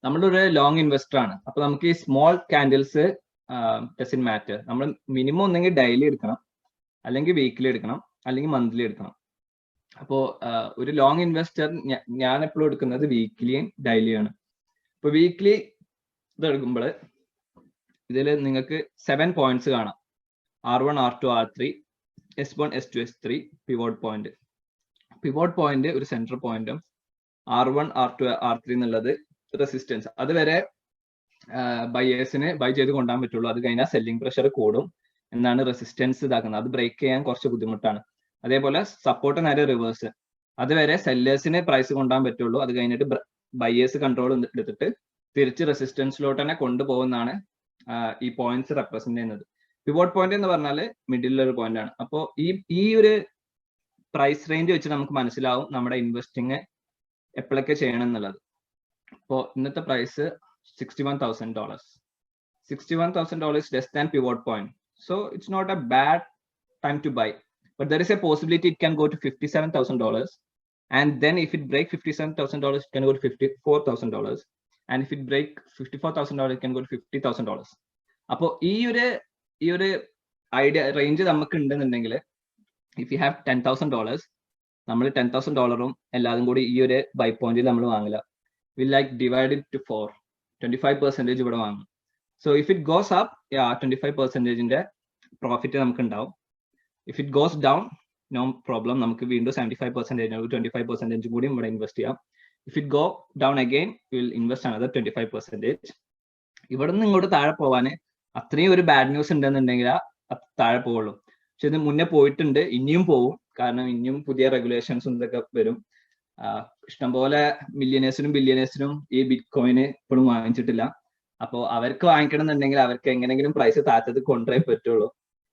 നമ്മളൊരു ലോങ് ഇൻവെസ്റ്റർ ആണ്. അപ്പൊ നമുക്ക് ഈ സ്മോൾ ക്യാൻഡിൽസ് ഡസന്റ് മാറ്റർ. നമ്മൾ മിനിമം ഒന്നെങ്കിൽ ഡെയിലി എടുക്കണം, അല്ലെങ്കിൽ വീക്കിലി എടുക്കണം, അല്ലെങ്കിൽ മന്ത്ലി എടുക്കണം. അപ്പോ ഒരു ലോങ് ഇൻവെസ്റ്റർ ഞാൻ എപ്പോഴും എടുക്കുന്നത് വീക്ക്ലിയും ഡെയിലിയാണ്. ഇപ്പൊ വീക്ക്ലി ഇത് എടുക്കുമ്പോൾ ഇതിൽ നിങ്ങൾക്ക് 7 പോയിന്റ്സ് കാണാം. R1, R2, R3, S1, S2, S3 pivot point. Pivot point ഒരു സെൻട്രൽ പോയിന്റും R1, R2, R3 എന്നുള്ളത് റെസിസ്റ്റൻസ്. അതുവരെ ബയേഴ്സിന് ബൈ ചെയ്ത് കൊണ്ടുപോകാൻ പറ്റുള്ളൂ. അത് കഴിഞ്ഞാൽ സെല്ലിംഗ് പ്രഷർ കൂടും എന്നാണ് റെസിസ്റ്റൻസ് ഇതാക്കുന്നത്. അത് ബ്രേക്ക് ചെയ്യാൻ കുറച്ച് ബുദ്ധിമുട്ടാണ്. അതേപോലെ സപ്പോർട്ട് നേരെ റിവേഴ്സ്. അതുവരെ സെല്ലേഴ്സിന് പ്രൈസ് കൊണ്ടുപോകാൻ പറ്റുള്ളൂ. അത് കഴിഞ്ഞിട്ട് ബയേഴ്സ് കൺട്രോൾ എടുത്തിട്ട് തിരിച്ച് റെസിസ്റ്റൻസിലോട്ട് തന്നെ കൊണ്ടുപോകുന്നതാണ് ഈ പോയിന്റ്സ് റെപ്രസെന്റ് ചെയ്യുന്നത്. പിവോട്ട് പോയിന്റ് എന്ന് പറഞ്ഞാൽ മിഡിലൊരു പോയിന്റ് ആണ്. അപ്പോൾ ഈ ഒരു പ്രൈസ് റേഞ്ച് വെച്ച് നമുക്ക് മനസ്സിലാവും നമ്മുടെ ഇൻവെസ്റ്റിംഗ് എപ്പോഴൊക്കെ ചെയ്യണം എന്നുള്ളത്. ഇപ്പോൾ ഇന്നത്തെ price $61,000. $61,000 less than pivot point. So it's not a bad time to buy. But there is a possibility it can go to $57,000. And then if it breaks $57,000, it can go to $54,000. And if it breaks $54,000, it can go to $50,000. അപ്പോൾ ഈ ഒരു idea range നമുക്ക് ഉണ്ടെന്നുണ്ടെങ്കിൽ if you have $10,000, നമ്മൾ $10,000 എല്ലാതും കൂടി ഈ ഒരു ബൈ പോയിന്റിൽ നമ്മൾ വാങ്ങില്ല. Will like divide it to 4, 25% ഇവിടെ വാങ്ങും. So if it goes up 25%ന്റെ പ്രോഫിറ്റ് നമുക്ക് ഉണ്ടാവും. If it goes down no problem, നമുക്ക് വീണ്ടും 75%, 25% കൂടി ഇവിടെ ഇൻവെസ്റ്റ് ചെയ്യാം. If it go down again will invest another 25%. ഇവിടെ നിന്ന് ഇങ്ങോട്ട് താഴെ പോവാൻ അത്രയും ഒരു ബാഡ് ന്യൂസ് ഉണ്ടെന്നുണ്ടെങ്കിൽ താഴെ പോവുള്ളൂ. പക്ഷെ ഇത് മുന്നേ പോയിട്ടുണ്ട്, ഇനിയും പോവും. കാരണം ഇനിയും പുതിയ റെഗുലേഷൻസും ഇതൊക്കെ വരും. ഇഷ്ടംപോലെ മില്യനേഴ്സിനും ബില്യനേഴ്സിനും ഈ ബിറ്റ് കോയിന് ഇപ്പോഴും വാങ്ങിച്ചിട്ടില്ല. അപ്പോൾ അവർക്ക് വാങ്ങിക്കണം എന്നുണ്ടെങ്കിൽ അവർക്ക് എങ്ങനെയെങ്കിലും പ്രൈസ് താഴത്തത് കൊണ്ടുപോയി പറ്റുള്ളൂ.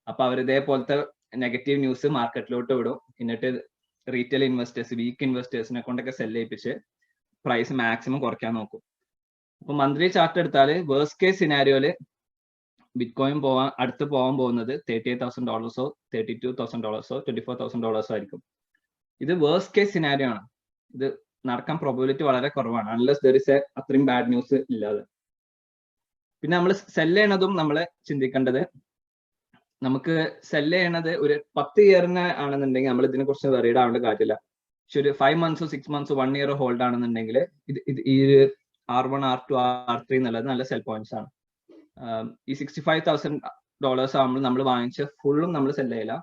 അപ്പൊ അവർ ഇതേപോലത്തെ നെഗറ്റീവ് ന്യൂസ് മാർക്കറ്റിലോട്ട് വിടും. എന്നിട്ട് റീറ്റെയിൽ ഇൻവെസ്റ്റേഴ്സ്, വീക്ക് ഇൻവെസ്റ്റേഴ്സിനെ കൊണ്ടൊക്കെ സെല് ചെയ്യിപ്പിച്ച് പ്രൈസ് മാക്സിമം കുറയ്ക്കാൻ നോക്കും. അപ്പൊ മന്ത്ലി ചാർട്ട് എടുത്താൽ വേഴ്സ്റ്റ് കേസ് സിനാരിയോയില് ബിറ്റ് കോയിൻ അടുത്ത് പോകാൻ പോകുന്നത് $38,000, $32,000, $24,000 ആയിരിക്കും. ഇത് വേഴ്സ്റ്റ് കേസ് സിനാരിയോ ആണ്. ഇത് നടക്കാൻ പ്രോബബിലിറ്റി വളരെ കുറവാണ്, അൺലെസ് ദർ ഇസ് അത്രയും ബാഡ് ന്യൂസ് ഇല്ലാതെ. പിന്നെ നമ്മൾ സെല് ചെയ്യണതും നമ്മൾ ചിന്തിക്കേണ്ടത്, നമുക്ക് സെല് ചെയ്യണത് ഒരു 10 ഇയറിന് ആണെന്നുണ്ടെങ്കിൽ നമ്മൾ ഇതിനെ കുറിച്ച് വെറീഡ് ആവേണ്ട കാര്യമില്ല. പക്ഷെ ഒരു 5 months, 6 months, 1 year ഹോൾഡ് ആണെന്നുണ്ടെങ്കിൽ ഈ R1, R2, R3 എന്നുള്ളത് നല്ല സെൽ പോയിന്റ്സ് ആണ്. ഈ $65,000 ആകുമ്പോൾ നമ്മൾ വാങ്ങിച്ച ഫുള്ളും നമ്മൾ സെല് ചെയ്യില്ല,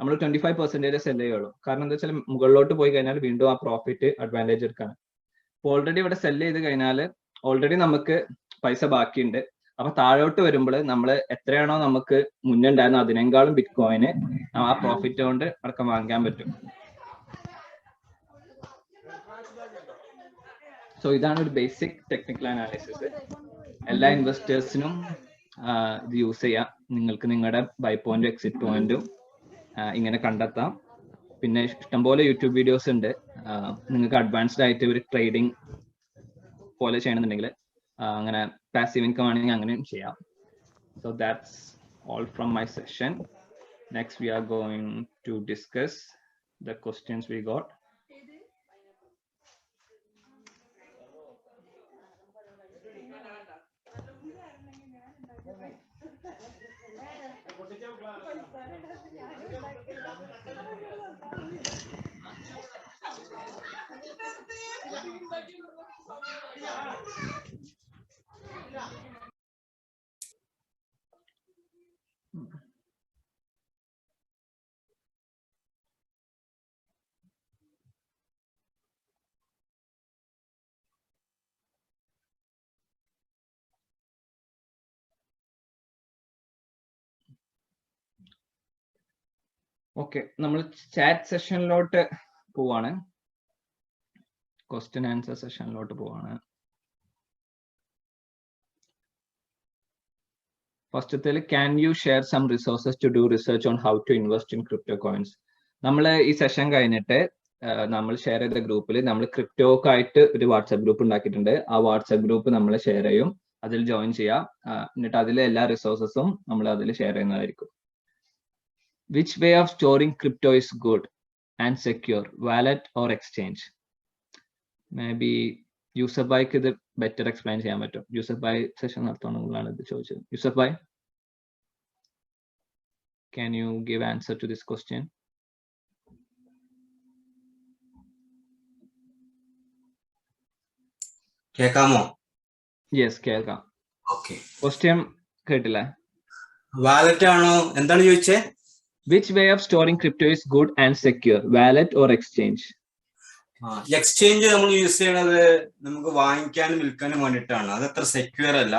നമ്മൾ 25% സെല് ചെയ്യുള്ളൂ. കാരണം എന്താ വെച്ചാൽ മുകളിലോട്ട് പോയി കഴിഞ്ഞാൽ വീണ്ടും ആ പ്രോഫിറ്റ് അഡ്വാൻറ്റേജ് എടുക്കാണ്. അപ്പോൾ ഓൾറെഡി ഇവിടെ സെല് ചെയ്ത് കഴിഞ്ഞാൽ ഓൾറെഡി നമുക്ക് പൈസ ബാക്കിയുണ്ട്. അപ്പൊ താഴോട്ട് വരുമ്പോൾ നമ്മൾ എത്രയാണോ നമുക്ക് മുന്നേ ഉണ്ടായിരുന്ന അതിനേക്കാളും ബിറ്റ് കോയിന് ആ പ്രോഫിറ്റ് കൊണ്ട് അടക്കം വാങ്ങിക്കാൻ പറ്റും. സോ ഇതാണ് ഒരു ബേസിക് ടെക്നിക്കൽ അനാലിസിസ്. എല്ലാ ഇൻവെസ്റ്റേഴ്സിനും ഇത് യൂസ് ചെയ്യാം. നിങ്ങൾക്ക് നിങ്ങളുടെ ബൈ പോയിന്റും എക്സിറ്റ് പോയിന്റും ഇങ്ങനെ കണ്ടെത്താം. പിന്നെ ഇഷ്ടംപോലെ യൂട്യൂബ് വീഡിയോസ് ഉണ്ട്. നിങ്ങൾക്ക് അഡ്വാൻസ്ഡ് ആയിട്ട് ഒരു ട്രേഡിംഗ് പോലെ ചെയ്യണമെന്നുണ്ടെങ്കിൽ അങ്ങനെ പാസീവ് ഇൻകം ആണെങ്കിൽ അങ്ങനെയും ചെയ്യാം. So that's all from my session. Next we are going to discuss the questions we got. ഓക്കെ, നമ്മൾ ചാറ്റ് സെഷനിലോട്ട് പോവാണ്. ക്വസ്റ്റ്യൻ ആൻസർ സെഷനിലോട്ട് പോവാണ്. ഫസ്റ്റത്തിൽ can you share some resources to do research on how to invest in crypto coins. നമ്മൾ ഈ session കഴിഞ്ഞിട്ട് നമ്മൾ ഷെയർ ചെയ്ത ഗ്രൂപ്പിൽ നമ്മൾ ക്രിപ്റ്റോക്കായിട്ട് ഒരു വാട്സ്ആപ്പ് ഗ്രൂപ്പ് ഉണ്ടാക്കിയിട്ടുണ്ട്. ആ വാട്സ്ആപ്പ് ഗ്രൂപ്പ് നമ്മൾ ഷെയർ ചെയ്യും, അതിൽ ജോയിൻ ചെയ്യാം. എന്നിട്ട് അതിലെ എല്ലാ റിസോഴ്സസും നമ്മൾ അതിൽ ഷെയർ ചെയ്യുന്നതായിരിക്കും. Which way of storing crypto is good and secure, wallet or exchange? Maybe Yusuf Bhaiക്ക് ഇത് better explain ചെയ്യാൻ പറ്റും. Yusuf Bhai സെഷൻ നടത്തണമെന്നാണ് ഇത് ചോദിച്ചത്. Yusuf Bhai, can you give answer to this question? കേൾക്കാമോ? Yes, കേൾക്കാം. ഓക്കെ, ക്വസ്റ്റ്യൻ കേട്ടില്ല. Wallet ആണോ, എന്താണ് ചോദിച്ചേ? Which way of storing crypto is good and secure, wallet or exchange? Exchange നമ്മൾ യൂസ് ചെയ്യണത് നമുക്ക് വാങ്ങിക്കാനും വിൽക്കാനും വേണ്ടിയിട്ടാണ്. അത് അത്ര സെക്യൂർ അല്ല.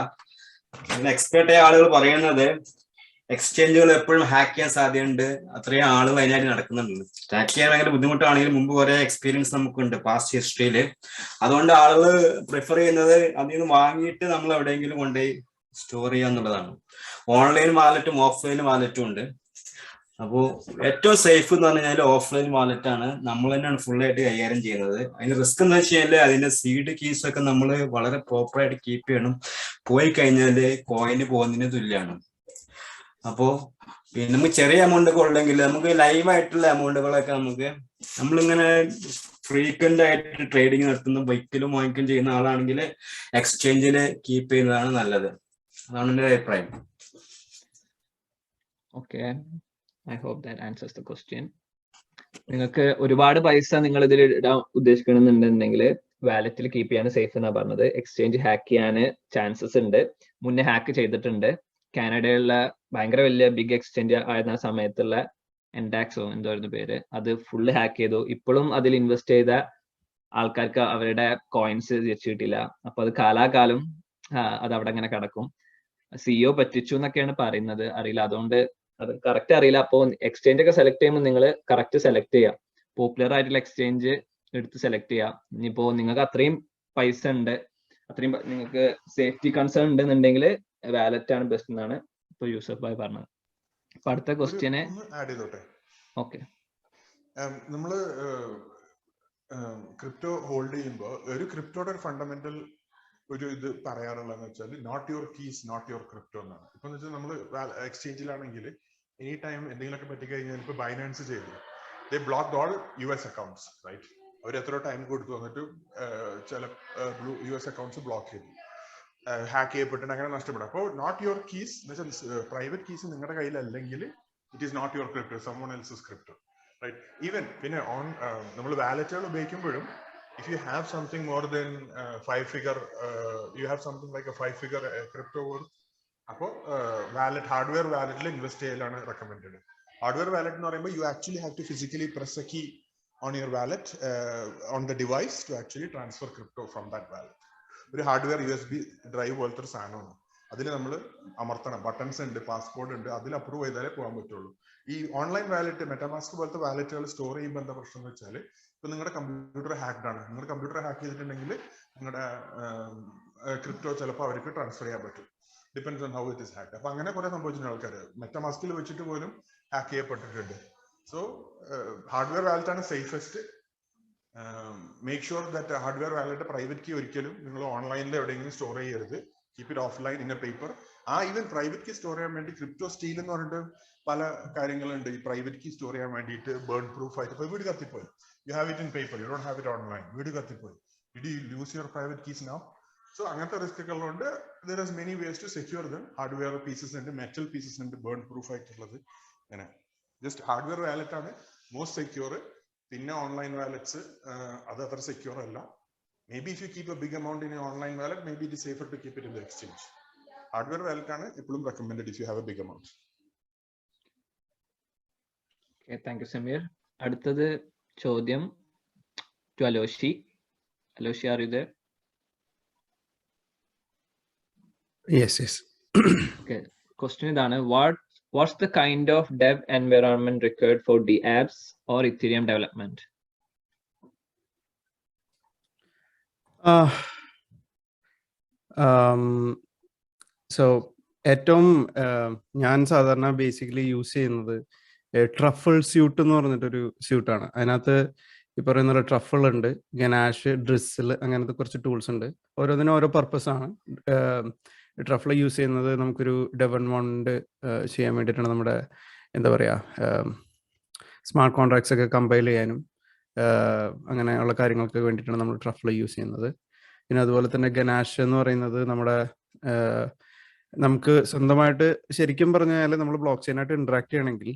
എക്സ്പേർട്ട് ആയ ആളുകൾ പറയുന്നത് എക്സ്ചേഞ്ചുകൾ എപ്പോഴും ഹാക്ക് ചെയ്യാൻ സാധ്യതയുണ്ട്, അത്രയും ആളുകൾ അതിനായിട്ട് നടക്കുന്നുണ്ട്. ഹാക്ക് ചെയ്യാൻ ഭയങ്കര ബുദ്ധിമുട്ടാണെങ്കിലും മുമ്പ് കുറെ എക്സ്പീരിയൻസ് നമുക്കുണ്ട് പാസ്റ്റ് ഹിസ്റ്ററിയിൽ. അതുകൊണ്ട് ആളുകൾ പ്രിഫർ ചെയ്യുന്നത് അതിൽ നിന്ന് വാങ്ങിയിട്ട് നമ്മൾ എവിടെയെങ്കിലും കൊണ്ടുപോയി സ്റ്റോർ ചെയ്യുക എന്നുള്ളതാണ്. ഓൺലൈൻ വാലറ്റും ഓഫ്ലൈൻ വാലറ്റും ഉണ്ട്. അപ്പോൾ ഏറ്റവും സേഫ് എന്ന് പറഞ്ഞു കഴിഞ്ഞാൽ ഓഫ്ലൈൻ വാലറ്റ് ആണ്. നമ്മൾ തന്നെയാണ് ഫുള്ളായിട്ട് കൈകാര്യം ചെയ്യുന്നത്. അതിന് റിസ്ക് എന്ന് വെച്ച് കഴിഞ്ഞാൽ അതിന്റെ സീഡ് കീസ് ഒക്കെ നമ്മൾ വളരെ പ്രോപ്പറായിട്ട് കീപ്പ് ചെയ്യണം. പോയി കഴിഞ്ഞാൽ കോയിന് പോകുന്നതിന് തുല്യമാണ്. അപ്പോ പിന്നെ നമുക്ക് ചെറിയ എമൗണ്ട് ഒക്കെ ഉണ്ടെങ്കിൽ നമുക്ക് ലൈവായിട്ടുള്ള എമൗണ്ടുകളൊക്കെ നമ്മളിങ്ങനെ ഫ്രീക്വന്റ് ആയിട്ട് ട്രേഡിങ് നടത്തുന്ന വൈക്കലും വാങ്ങിക്കലും ചെയ്യുന്ന ആളാണെങ്കിൽ എക്സ്ചേഞ്ചിൽ കീപ്പ് ചെയ്യുന്നതാണ് നല്ലത്. അതാണ് എൻ്റെ അഭിപ്രായം. Okay, I hope that answers the question. നിങ്ങൾക്ക് ഒരുപാട് പൈസ നിങ്ങൾ ഇതിൽ ഇടാൻ ഉദ്ദേശിക്കണമെന്നുണ്ടെങ്കിൽ വാലറ്റിൽ കീപ്പ് ചെയ്യാൻ സേഫ് എന്നാണ് പറഞ്ഞത്. എക്സ്ചേഞ്ച് ഹാക്ക് ചെയ്യാൻ ചാൻസസ് ഉണ്ട്, മുന്നേ ഹാക്ക് ചെയ്തിട്ടുണ്ട്. കാനഡയിലുള്ള ഭയങ്കര വലിയ ബിഗ് എക്സ്ചേഞ്ച് ആയിരുന്ന സമയത്തുള്ള എൻഡാക്സോ എന്തായിരുന്നു പേര്, അത് ഫുള്ള് ഹാക്ക് ചെയ്തു. ഇപ്പോഴും അതിൽ ഇൻവെസ്റ്റ് ചെയ്ത ആൾക്കാർക്ക് അവരുടെ കോയിൻസ് തിരിച്ചു കിട്ടില്ല. അപ്പൊ അത് കാലാകാലം അത് അവിടെ അങ്ങനെ കിടക്കും. സിഇഒ പറ്റിച്ചു എന്നൊക്കെയാണ് പറയുന്നത്, അറിയില്ല. അതുകൊണ്ട് അത് കറക്റ്റ് അറിയില്ല. അപ്പോൾ എക്സ്ചേഞ്ച് ഒക്കെ സെലക്ട് ചെയ്യുമ്പോൾ നിങ്ങൾ കറക്റ്റ് സെലക്ട് ചെയ്യുക. പോപ്പുലർ ആയിട്ടുള്ള എക്സ്ചേഞ്ച് എടുത്ത് സെലക്ട് ചെയ്യുക. ഇനിയിപ്പോ നിങ്ങൾക്ക് അത്രയും പൈസ ഉണ്ട്, അത്രയും നിങ്ങൾക്ക് സേഫ്റ്റി കൺസേൺ ഉണ്ടെന്നുണ്ടെങ്കിൽ വാലറ്റ് ആണ് ബെസ്റ്റ് എന്നാണ് ഇപ്പൊ യൂസഫ് ഭായ് പറഞ്ഞത്. അപ്പൊ അടുത്ത ക്വസ്റ്റ്യന് ആഡ് ചെയ്തോട്ടെ. ഓക്കെ, നമ്മള് ക്രിപ്റ്റോ ഹോൾഡ് ചെയ്യുമ്പോൾ ഒരു ക്രിപ്റ്റോയുടെ ഒരു ഫണ്ടമെന്റൽ ഒരു ഇത് പറയാറുള്ളതെന്ന് വെച്ചാൽ not your keys not your crypto എന്നാണ്. ഇപ്പൊ എന്ന് വെച്ചാൽ നമ്മൾ എക്സ്ചേഞ്ചിലാണെങ്കിൽ എനി ടൈം എന്തെങ്കിലുമൊക്കെ പറ്റിക്കഴിഞ്ഞാൽ ഇപ്പൊ ബൈനാൻസ് ചെയ്തു, they blocked all US accounts, right? അവർ എത്ര ടൈം കൊടുത്തു വന്നിട്ട് ചില US അക്കൗണ്ട്സ് ബ്ലോക്ക് ചെയ്തു, ഹാക്ക് ചെയ്യപ്പെട്ടിട്ട് അങ്ങനെ നഷ്ടപ്പെടും. അപ്പോൾ നോട്ട് യുവർ കീസ് എന്ന് വെച്ചാൽ പ്രൈവറ്റ് കീസ് നിങ്ങളുടെ കയ്യിലല്ലെങ്കിൽ it is not your crypto, someone else's crypto, right? Even പിന്നെ നമ്മൾ വാലറ്റുകൾ ഉപയോഗിക്കുമ്പോഴും if you have something more than 5 figure, you have something like a 5 figure crypto worth, അപ്പോൾ വാലറ്റ് ഹാർഡ്വെയർ വാലറ്റിൽ ഇൻവെസ്റ്റ് ചെയ്യലാണ് റെക്കമെൻഡഡ്. ഹാർഡ്വെയർ വാലറ്റ് എന്ന് പറയുമ്പോൾ you actually have to physically press a key on your wallet, on the device to actually transfer crypto from that wallet. ഒരു hardware USB drive പോലത്തെ ഒരു സാധനമാണ്. അതിൽ നമ്മൾ അമർത്തണം, ബട്ടൺസ് ഉണ്ട്, പാസ്പോർട്ട് ഉണ്ട്, അതിൽ അപ്രൂവ് ചെയ്താലേ പോകാൻ പറ്റുള്ളൂ. ഈ ഓൺലൈൻ വാലറ്റ്, മെറ്റാമാസ്ക് പോലത്തെ വാലറ്റുകൾ സ്റ്റോർ ചെയ്യുമ്പോൾ എന്താ പ്രശ്നം എന്ന് വെച്ചാൽ ഇപ്പൊ നിങ്ങളുടെ കമ്പ്യൂട്ടർ ഹാക്ഡ് ആണ്. നിങ്ങളുടെ കമ്പ്യൂട്ടർ ഹാക്ക് ചെയ്തിട്ടുണ്ടെങ്കിൽ നിങ്ങളുടെ ക്രിപ്റ്റോ ചിലപ്പോൾ അവർക്ക് ട്രാൻസ്ഫർ ചെയ്യാൻ പറ്റും. Depends on how it is hacked. അപ്പൊ അങ്ങനെ കുറെ സംഭവിച്ചിട്ടുണ്ട്. ആൾക്കാർ മെറ്റാമാസ്കിൽ വെച്ചിട്ട് പോലും ഹാക്ക് ചെയ്യപ്പെട്ടിട്ടുണ്ട്. സോ ഹാർഡ്വെയർ വാലറ്റ് ആണ് safest. Make sure that hardware wallet private key ഒരിക്കലും നിങ്ങൾ ഓൺലൈനിൽ എവിടെയെങ്കിലും സ്റ്റോർ ചെയ്യരുത്. Keep it offline in a paper. Even private key store ചെയ്യാൻ വേണ്ടി ക്രിപ്റ്റോ സ്റ്റീൽ എന്ന് പറഞ്ഞിട്ട് പല കാര്യങ്ങളുണ്ട്. ഈ പ്രൈവറ്റ് കീ സ്റ്റോർ ചെയ്യാൻ വേണ്ടിയിട്ട് ബേൺ പ്രൂഫ് ആയിട്ട്. ഇപ്പൊ വീട് കത്തിപ്പോയി, you have it in paper, you don't have it online. വീട് കത്തിപ്പോയി, did you lose your private keys now? So അങ്ങനത്തെ റിസ്ക് ഉള്ളതുകൊണ്ട് there is many ways to secure them. Hardware pieces ഉണ്ട്, metal pieces ഉണ്ട്, burn proof ആയിട്ടുള്ളത്. അങ്ങനെ just hardware wallet ആണ് most secure. പിന്നെ online wallets അത് അത്ര സെക്യൂർ അല്ല. Maybe if you keep a big amount in your online wallet, maybe it is safer to keep it in the exchange. Hardware wallet ആണ് എപ്പോഴും recommended if you have a big amount. Okay, thank you Samir. അടുത്തത് ചോദ്യം to Aloshi. Aloshi, are you there? Yes. Okay, question ഇതാണ്, what what's the kind of dev environment required for the apps or Ethereum development? So ഏറ്റവും ഞാൻ സാധാരണ basically use ചെയ്യുന്നത് truffle suit എന്ന് പറഞ്ഞിട്ടൊരു സ്യൂട്ടാണ്. അതിനകത്ത് ഈ പറയുന്ന പോലെ ട്രഫിൾ ഉണ്ട്, ഗനാഷ്, ഡ്രിസിൽ, അങ്ങനത്തെ കുറച്ച് ടൂൾസ് ഉണ്ട്. ഓരോന്നിനും ഓരോ പർപ്പസ് ആണ്. ട്രഫിൾ യൂസ് ചെയ്യുന്നത് നമുക്കൊരു ഡെവലപ്മെന്റ് ചെയ്യാൻ വേണ്ടിയിട്ടാണ്. നമ്മുടെ എന്താ പറയുക, സ്മാർട്ട് കോൺട്രാക്ട്സ് ഒക്കെ കമ്പൈൽ ചെയ്യാനും അങ്ങനെയുള്ള കാര്യങ്ങൾക്ക് വേണ്ടിയിട്ടാണ് നമ്മൾ ട്രഫിൾ യൂസ് ചെയ്യുന്നത്. പിന്നെ അതുപോലെ തന്നെ ഗനാഷ് എന്ന് പറയുന്നത് നമ്മുടെ നമുക്ക് സ്വന്തമായിട്ട് ശരിക്കും പറഞ്ഞാൽ നമ്മൾ ബ്ലോക്ക് ചെയിനായിട്ട് ഇന്ററാക്ട് ചെയ്യണമെങ്കിൽ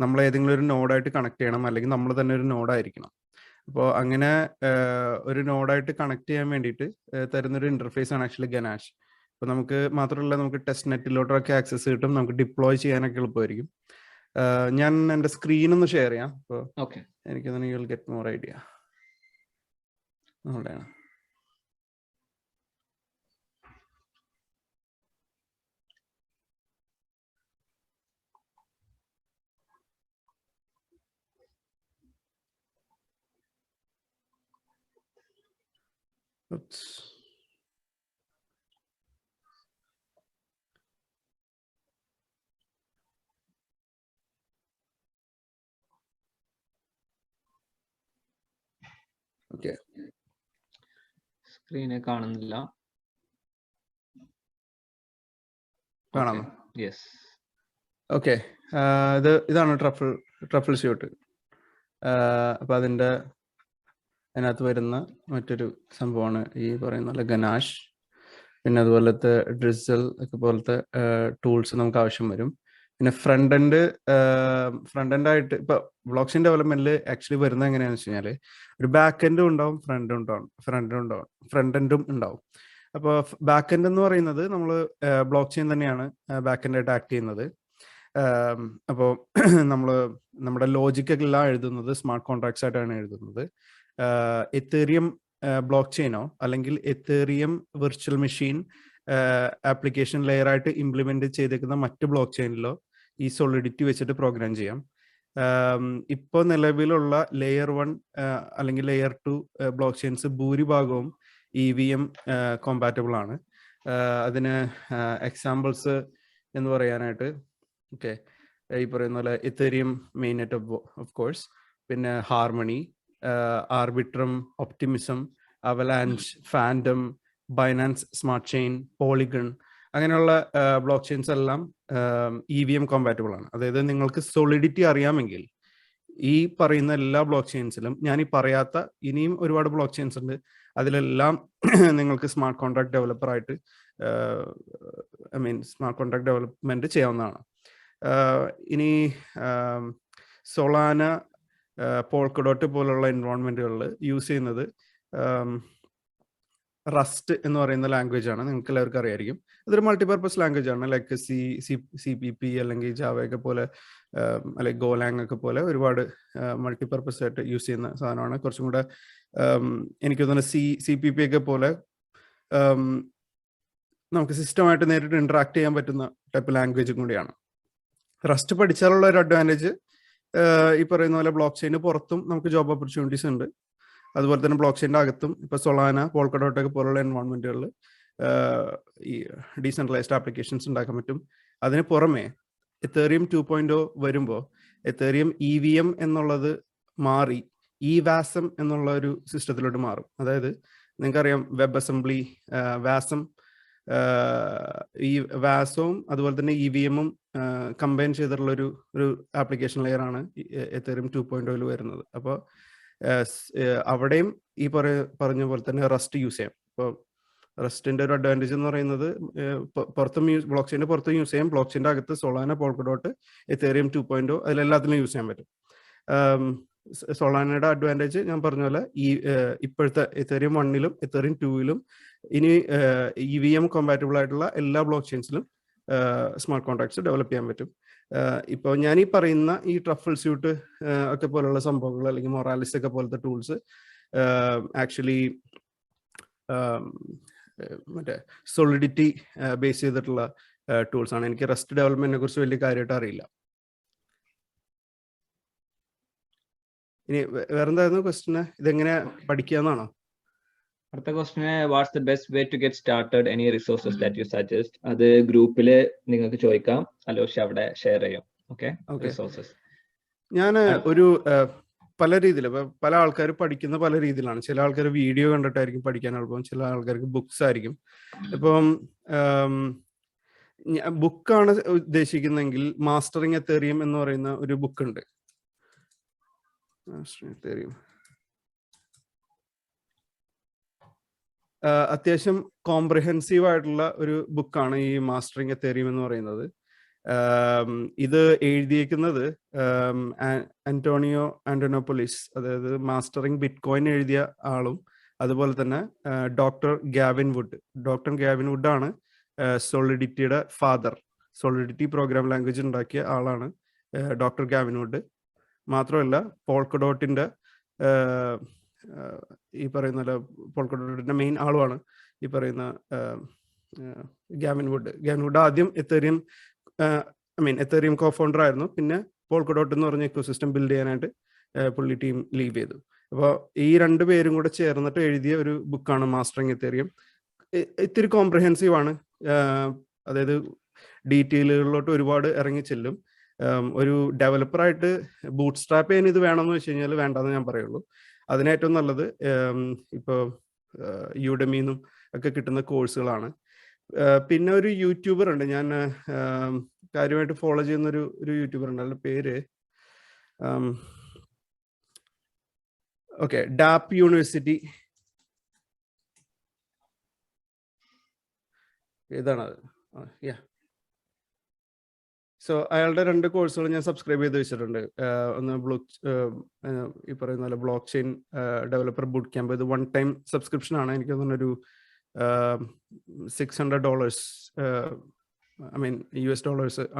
നമ്മൾ ഏതെങ്കിലും ഒരു നോഡായിട്ട് കണക്ട് ചെയ്യണം, അല്ലെങ്കിൽ നമ്മൾ തന്നെ ഒരു നോഡായിരിക്കണം. അപ്പോൾ അങ്ങനെ ഒരു നോഡായിട്ട് കണക്ട് ചെയ്യാൻ വേണ്ടിയിട്ട് തരുന്നൊരു ഇന്റർഫേസ് ആണ് ആക്ച്വലി ഗനാഷ്. അപ്പോൾ നമുക്ക് മാത്രമല്ല, നമുക്ക് ടെസ്റ്റ് നെറ്റിലോട്ടൊക്കെ ആക്സസ് കിട്ടും, നമുക്ക് ഡിപ്ലോയ് ചെയ്യാനൊക്കെ എളുപ്പമായിരിക്കും. ഞാൻ എൻ്റെ സ്ക്രീൻ ഒന്ന് ഷെയർ ചെയ്യാം. അപ്പോൾ എനിക്ക് തന്നെ you will get more idea. അവിടെയാണ്. Oops. Okay. സ്ക്രീനെ കാണുന്നില്ല. കാണാമോ? യെസ്. ഓക്കെ, ഇതാണ് ട്രഫിൾ സ്യൂട്ട്. അപ്പൊ അതിനകത്ത് വരുന്ന മറ്റൊരു സംഭവമാണ് ഈ പറയുന്ന ഗനാഷ്. പിന്നെ അതുപോലത്തെ ഡ്രിസൽ ഒക്കെ പോലത്തെ ടൂൾസ് നമുക്ക് ആവശ്യം വരും. പിന്നെ ഫ്രണ്ട് എൻഡ് ആയിട്ട് ഇപ്പൊ ബ്ലോക്ക് ചെയിൻ ഡെവലപ്മെന്റിൽ ആക്ച്വലി വരുന്നത് എങ്ങനെയാണെന്ന് വെച്ച് കഴിഞ്ഞാൽ ഒരു ബാക്ക് എൻഡും ഉണ്ടാവും, ഫ്രണ്ട് എൻഡും ഉണ്ടാവും. അപ്പോൾ ബാക്ക് എൻഡ് എന്ന് പറയുന്നത് നമ്മൾ ബ്ലോക്ക് ചെയിൻ തന്നെയാണ് ബാക്ക് എൻഡ് ആയിട്ട് ആക്ട് ചെയ്യുന്നത്. അപ്പോൾ നമ്മുടെ ലോജിക്കൊക്കെ എല്ലാം എഴുതുന്നത് സ്മാർട്ട് കോൺട്രാക്ട്സ് ആയിട്ടാണ് എഴുതുന്നത്. എത്തേറിയം ബ്ലോക്ക് ചെയിനോ അല്ലെങ്കിൽ Ethereum virtual machine application layer ആയിട്ട് ഇംപ്ലിമെന്റ് ചെയ്തേക്കുന്ന മറ്റ് ബ്ലോക്ക് ചെയിനിലോ ഈ സോളിഡിറ്റി വെച്ചിട്ട് പ്രോഗ്രാം ചെയ്യാം. ഇപ്പോൾ നിലവിലുള്ള ലെയർ 1 അല്ലെങ്കിൽ ലെയർ 2 ബ്ലോക്ക് ചെയിൻസ് ഭൂരിഭാഗവും EVM കോമ്പാറ്റബിൾ ആണ്. അതിന് എക്സാമ്പിൾസ് എന്ന് പറയാനായിട്ട് ഈ പറയുന്ന പോലെ Ethereum mainnet of course, പിന്നെ Harmony, Arbitrum, Optimism, Avalanche, Fantom, Binance smart chain, Polygon, അങ്ങനെയുള്ള ബ്ലോക്ക് ചെയിൻസ് എല്ലാം EVM കോമ്പാറ്റബിൾ ആണ്. അതായത് നിങ്ങൾക്ക് സോളിഡിറ്റി അറിയാമെങ്കിൽ ഈ പറയുന്ന എല്ലാ ബ്ലോക്ക് ചെയിൻസിലും, ഞാൻ ഈ പറയാത്ത ഇനിയും ഒരുപാട് ബ്ലോക്ക് ചെയിൻസ് ഉണ്ട്, അതിലെല്ലാം നിങ്ങൾക്ക് സ്മാർട്ട് കോൺട്രാക്ട് ഡെവലപ്പർ ആയിട്ട് സ്മാർട്ട് കോൺട്രാക്ട് ഡെവലപ്മെന്റ് ചെയ്യാവുന്നതാണ്. ഇനി സൊളാന, പോൾക്കഡോട്ട് പോലുള്ള എൻവയോൺമെന്റുകളിൽ യൂസ് ചെയ്യുന്നത് റസ്റ്റ് എന്ന് പറയുന്ന ലാംഗ്വേജ് ആണ്. നിങ്ങൾക്ക് എല്ലാവർക്കും അറിയായിരിക്കും. അതൊരു മൾട്ടിപർപ്പസ് ലാംഗ്വേജ് ആണ്. ലൈക്ക് CPP അല്ലെങ്കിൽ ജാവയൊക്കെ പോലെ, അല്ലെങ്കിൽ ഗോലാങ് ഒക്കെ പോലെ ഒരുപാട് മൾട്ടിപർപ്പസ് ആയിട്ട് യൂസ് ചെയ്യുന്ന സാധനമാണ്. കുറച്ചും കൂടെ എനിക്ക് തോന്നുന്നു CPP ഒക്കെ പോലെ നമുക്ക് സിസ്റ്റമായിട്ട് നേരിട്ട് ഇന്ററാക്ട് ചെയ്യാൻ പറ്റുന്ന ടൈപ്പ് ലാംഗ്വേജും കൂടിയാണ്. റസ്റ്റ് പഠിച്ചാലുള്ള ഒരു അഡ്വാൻറ്റേജ്, ഈ പറയുന്ന പോലെ ബ്ലോക്ക് ചെയിന് പുറത്തും നമുക്ക് ജോബ് ഓപ്പർച്യൂണിറ്റീസ് ഉണ്ട്. അതുപോലെ തന്നെ ബ്ലോക്ക് ചെയിൻ്റെ അകത്തും ഇപ്പോൾ സൊളാന, പോൾക്കഡോട്ട് ഒക്കെ പോലുള്ള എൻവയോൺമെന്റുകളിൽ ഈ ഡീസെൻട്രലൈസ്ഡ് ആപ്ലിക്കേഷൻസ് ഉണ്ടാക്കാൻ പറ്റും. അതിന് പുറമെ എത്തേറിയം 2.0 വരുമ്പോൾ എത്തേറിയം EVM എന്നുള്ളത് മാറി വാസം എന്നുള്ള ഒരു സിസ്റ്റത്തിലോട്ട് മാറും. അതായത് നിങ്ങൾക്കറിയാം വെബ് അസംബ്ലി, വാസം, ഈ വാസവും അതുപോലെ തന്നെ EVM-ഉം കമ്പൈൻ ചെയ്തിട്ടുള്ള ഒരു ആപ്ലിക്കേഷൻ ലെയർ ആണ് എത്തേറിയം 2.0 വരുന്നത്. അപ്പോൾ അവിടെയും ഈ പറഞ്ഞ പോലെ തന്നെ റസ്റ്റ് യൂസ് ചെയ്യാം. ഇപ്പോൾ റസ്റ്റിന്റെ ഒരു അഡ്വാൻറ്റേജ് എന്ന് പറയുന്നത് പുറത്തും ബ്ലോക്ക് ചെയിൻ്റെ പുറത്തും യൂസ് ചെയ്യാം, ബ്ലോക്ക് ചെയിൻ്റെ അകത്ത് സൊളാന, പോൾക്കഡോട്ട്, എത്തേറിയം 2.0 അതിലെല്ലാത്തിലും യൂസ് ചെയ്യാൻ പറ്റും. സൊളാനയുടെ അഡ്വാൻറ്റേജ് ഞാൻ പറഞ്ഞ പോലെ ഇപ്പോഴത്തെ എത്തേറിയം 1-ലും എത്തേറിയം 2-ലും ഇനി EVM കോമ്പാറ്റബിൾ ആയിട്ടുള്ള എല്ലാ ബ്ലോക്ക് ചെയിൻസിലും സ്മാർട്ട് കോൺട്രാക്ട്സ് ഡെവലപ്പ് ചെയ്യാൻ പറ്റും. ഇപ്പോൾ ഞാൻ ഈ പറയുന്ന ഈ ട്രഫിൾ സ്യൂട്ട് ഒക്കെ പോലുള്ള സംഭവങ്ങൾ അല്ലെങ്കിൽ മൊറാലിസ് ഒക്കെ പോലത്തെ ടൂൾസ് ആക്ച്വലി മറ്റേ സോളിഡിറ്റി ബേസ് ചെയ്തിട്ടുള്ള ടൂൾസ് ആണ്. എനിക്ക് റെസ്റ്റ് ഡെവലപ്മെന്റിനെ കുറിച്ച് വലിയ കാര്യമായിട്ട് അറിയില്ല. ഇനി വേറെന്തായിരുന്നു ക്വസ്റ്റ്യന്? ഇതെങ്ങനെ പഠിക്കാന്നാണോ? അടുത്ത ക്വസ്റ്റിന് what's the best way to get started, any resources that you suggest? അത് ഗ്രൂപ്പില് നിങ്ങൾക്ക് ചോദിക്കാം, അലോഷ് അവിടെ ഷെയർ ചെയ്യും. ഓക്കെ, റിസോഴ്സസ് ഞാൻ ഒരു പല രീതിയിൽ, പല ആൾക്കാർ പഠിക്കുന്ന പല രീതിയിലാണ്. ചില ആൾക്കാർ വീഡിയോ കണ്ടിട്ടായിരിക്കും പഠിക്കാൻ എളുപ്പം, ചില ആൾക്കാർക്ക് ബുക്സ് ആയിരിക്കും. ഇപ്പം ബുക്കാണ് ഉദ്ദേശിക്കുന്നെങ്കിൽ മാസ്റ്ററിങ് എത്തേറിയം എന്ന് പറയുന്ന ഒരു ബുക്ക് ഉണ്ട്. അത്യാവശ്യം കോംപ്രിഹെൻസീവ് ആയിട്ടുള്ള ഒരു ബുക്കാണ് ഈ മാസ്റ്ററിങ് എത്തേറിയം എന്ന് പറയുന്നത്. ഇത് എഴുതിയേക്കുന്നത് ആന്റോണിയോപോളിസ്, അതായത് മാസ്റ്ററിങ് ബിറ്റ്കോയിൻ എഴുതിയ ആളും അതുപോലെ തന്നെ doctor Gavin Wood. Doctor Gavin Wood ആണ് സോളിഡിറ്റിയുടെ ഫാദർ. സോളിഡിറ്റി പ്രോഗ്രാം ലാംഗ്വേജ് ഉണ്ടാക്കിയ ആളാണ് ഡോക്ടർ ഗാവിൻ വുഡ്. മാത്രമല്ല പോൾക്കഡോട്ടിന്റെ ഈ പറയുന്ന പോൾക്കഡോട്ടിന്റെ മെയിൻ ആളുമാണ് ഈ പറയുന്ന ഗാവിൻ വുഡ്. ഗാവിൻ വുഡ് ആദ്യം എത്തേറിയം കോ ഫൗണ്ടർ ആയിരുന്നു. പിന്നെ പോൾക്കഡോട്ട് എന്ന് പറഞ്ഞ ഇക്കോസിസ്റ്റം ബിൽഡ് ചെയ്യാനായിട്ട് പുള്ളി ടീം ലീവ് ചെയ്തു. അപ്പോൾ ഈ രണ്ടു പേരും കൂടെ ചേർന്നിട്ട് എഴുതിയ ഒരു ബുക്കാണ് മാസ്റ്ററിങ് എത്തേറിയം. ഇത്തിരി കോംപ്രിഹെൻസീവ് ആണ്, അതായത് ഡീറ്റെയിലുകളിലോട്ട് ഒരുപാട് ഇറങ്ങി ചെല്ലും. ഒരു ഡെവലപ്പറായിട്ട് ബൂട്ട് സ്ട്രാപ്പ് ചെയ്യാൻ ഇത് വേണമെന്ന് വെച്ച് കഴിഞ്ഞാൽ വേണ്ടെന്ന് ഞാൻ പറയുള്ളൂ. അതിനേറ്റവും നല്ലത് ഇപ്പോൾ യുഡെമിന്നും ഒക്കെ കിട്ടുന്ന കോഴ്സുകളാണ്. പിന്നെ ഒരു യൂട്യൂബർ ഉണ്ട്, ഞാൻ കാര്യമായിട്ട് ഫോളോ ചെയ്യുന്ന ഒരു യൂട്യൂബർ ഉണ്ട്, അതിന്റെ പേര് ഡാപ്പ് യൂണിവേഴ്സിറ്റി. ഇതാണത്. സോ അയാളുടെ 2 കോഴ്സുകൾ ഞാൻ സബ്സ്ക്രൈബ് ചെയ്ത് വെച്ചിട്ടുണ്ട്. ഒന്ന് ഈ പറയുന്ന പോലെ block chain developer boot camp. ഇത് 1 ടൈം സബ്സ്ക്രിപ്ഷൻ ആണ്. എനിക്ക് തോന്നുന്നൊരു $600 US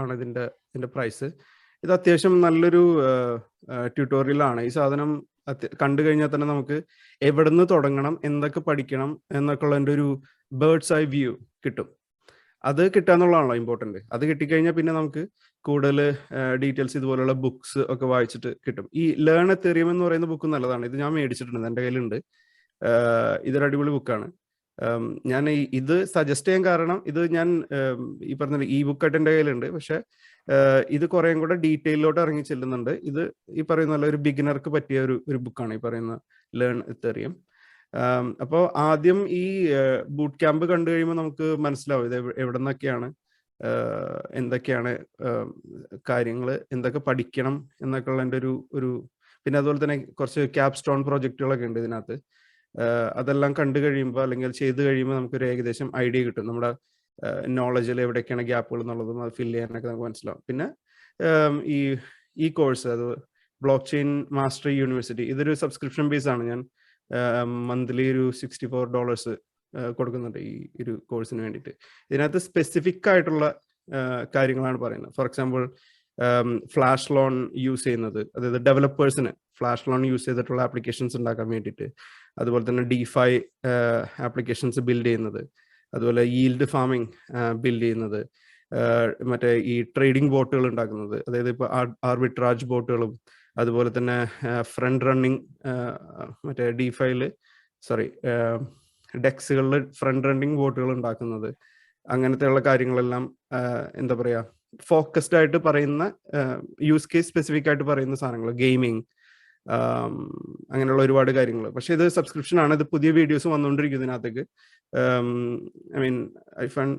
ആണ് ഇതിന്റെ പ്രൈസ്. ഇത് അത്യാവശ്യം നല്ലൊരു ട്യൂട്ടോറിയലാണ്. ഈ സാധനം കണ്ടു കഴിഞ്ഞാൽ തന്നെ നമുക്ക് എവിടെ നിന്ന് തുടങ്ങണം, എന്തൊക്കെ പഠിക്കണം എന്നൊക്കെ ഉള്ളതിൻ്റെ ഒരു ബേർഡ്സ് ഐ വ്യൂ കിട്ടും. അത് കിട്ടാന്നുള്ളതാണല്ലോ ഇമ്പോർട്ടൻറ്റ്. അത് കിട്ടിക്കഴിഞ്ഞാൽ പിന്നെ നമുക്ക് കൂടുതൽ ഡീറ്റെയിൽസ് ഇതുപോലുള്ള ബുക്സ് ഒക്കെ വായിച്ചിട്ട് കിട്ടും. ഈ ലേൺ എത്തേറിയം എന്ന് പറയുന്ന ബുക്ക് നല്ലതാണ്. ഇത് ഞാൻ മേടിച്ചിട്ടുണ്ട്, എൻ്റെ കയ്യിലുണ്ട്. ഇതൊരു അടിപൊളി ബുക്കാണ്. ഞാൻ ഇത് സജസ്റ്റ് ചെയ്യാൻ കാരണം, ഇത് ഞാൻ ഈ പറഞ്ഞ ഈ ബുക്കായിട്ട് എൻ്റെ കയ്യിലുണ്ട്. പക്ഷെ ഇത് കുറേയും കൂടെ ഡീറ്റെയിലോട്ട് ഇറങ്ങി ചെല്ലുന്നുണ്ട്. ഇത് ഈ പറയുന്ന പോലെ ഒരു ബിഗിനർക്ക് പറ്റിയ ഒരു ബുക്കാണ് ഈ പറയുന്ന ലേൺ എത്തേറിയം. അപ്പോൾ ആദ്യം ഈ ബൂട്ട് ക്യാമ്പ് കണ്ടു കഴിയുമ്പോൾ നമുക്ക് മനസ്സിലാവും ഇത് എവിടെ നിന്നൊക്കെയാണ്, എന്തൊക്കെയാണ് കാര്യങ്ങൾ, എന്തൊക്കെ പഠിക്കണം എന്നൊക്കെ ഉള്ളതിൻ്റെ ഒരു പിന്നെ അതുപോലെ തന്നെ കുറച്ച് ക്യാപ് സ്റ്റോൺ പ്രോജക്റ്റുകളൊക്കെ ഉണ്ട് ഇതിനകത്ത്. അതെല്ലാം കണ്ടു കഴിയുമ്പോൾ അല്ലെങ്കിൽ ചെയ്ത് കഴിയുമ്പോൾ നമുക്കൊരു ഏകദേശം ഐഡിയ കിട്ടും. നമ്മുടെ നോളജിൽ എവിടെയൊക്കെയാണ് ഗ്യാപ്പുകൾ എന്നുള്ളതും അത് ഫില്ല് ചെയ്യാനൊക്കെ നമുക്ക് മനസ്സിലാവും. പിന്നെ ഈ കോഴ്സ്, അത് ബ്ലോക്ക് ചെയിൻ മാസ്റ്ററി യൂണിവേഴ്സിറ്റി, ഇതൊരു സബ്സ്ക്രിപ്ഷൻ ബേസ് ആണ്. ഞാൻ മന്ത്ലി ഒരു $64 കൊടുക്കുന്നുണ്ട് ഈ ഒരു കോഴ്സിന് വേണ്ടിയിട്ട്. ഇതിനകത്ത് സ്പെസിഫിക് ആയിട്ടുള്ള കാര്യങ്ങളാണ് പറയുന്നത്. For example flash loan use ചെയ്യുന്നത്, അതായത് ഡെവലപ്പേഴ്സിന് ഫ്ലാഷ് ലോൺ യൂസ് ചെയ്തിട്ടുള്ള ആപ്ലിക്കേഷൻസ് ഉണ്ടാക്കാൻ വേണ്ടിയിട്ട്, അതുപോലെ തന്നെ DeFi ആപ്ലിക്കേഷൻസ് ബിൽഡ് ചെയ്യുന്നത്, അതുപോലെ ഈൽഡ് ഫാമിംഗ് ബിൽഡ് ചെയ്യുന്നത്, മറ്റേ ഈ ട്രേഡിംഗ് ബോട്ടുകൾ ഉണ്ടാക്കുന്നത്, അതായത് ഇപ്പോൾ ആർബിട്രാജ് ബോട്ടുകളും അതുപോലെ തന്നെ ഫ്രണ്ട് റണ്ണിങ് മറ്റേ ഡെക്സുകളിൽ ഫ്രണ്ട് റണ്ണിങ് ബോട്ടുകൾ ഉണ്ടാക്കുന്നത്, അങ്ങനത്തെയുള്ള കാര്യങ്ങളെല്ലാം എന്താ പറയുക, ഫോക്കസ്ഡ് ആയിട്ട് പറയുന്ന യൂസ് കേസ് സ്പെസിഫിക് ആയിട്ട് പറയുന്ന സാധനങ്ങൾ, ഗെയിമിങ്, അങ്ങനെയുള്ള ഒരുപാട് കാര്യങ്ങൾ. പക്ഷെ ഇത് സബ്സ്ക്രിപ്ഷൻ ആണ്. ഇത് പുതിയ വീഡിയോസ് വന്നുകൊണ്ടിരിക്കും ഇതിനകത്തേക്ക്. I fund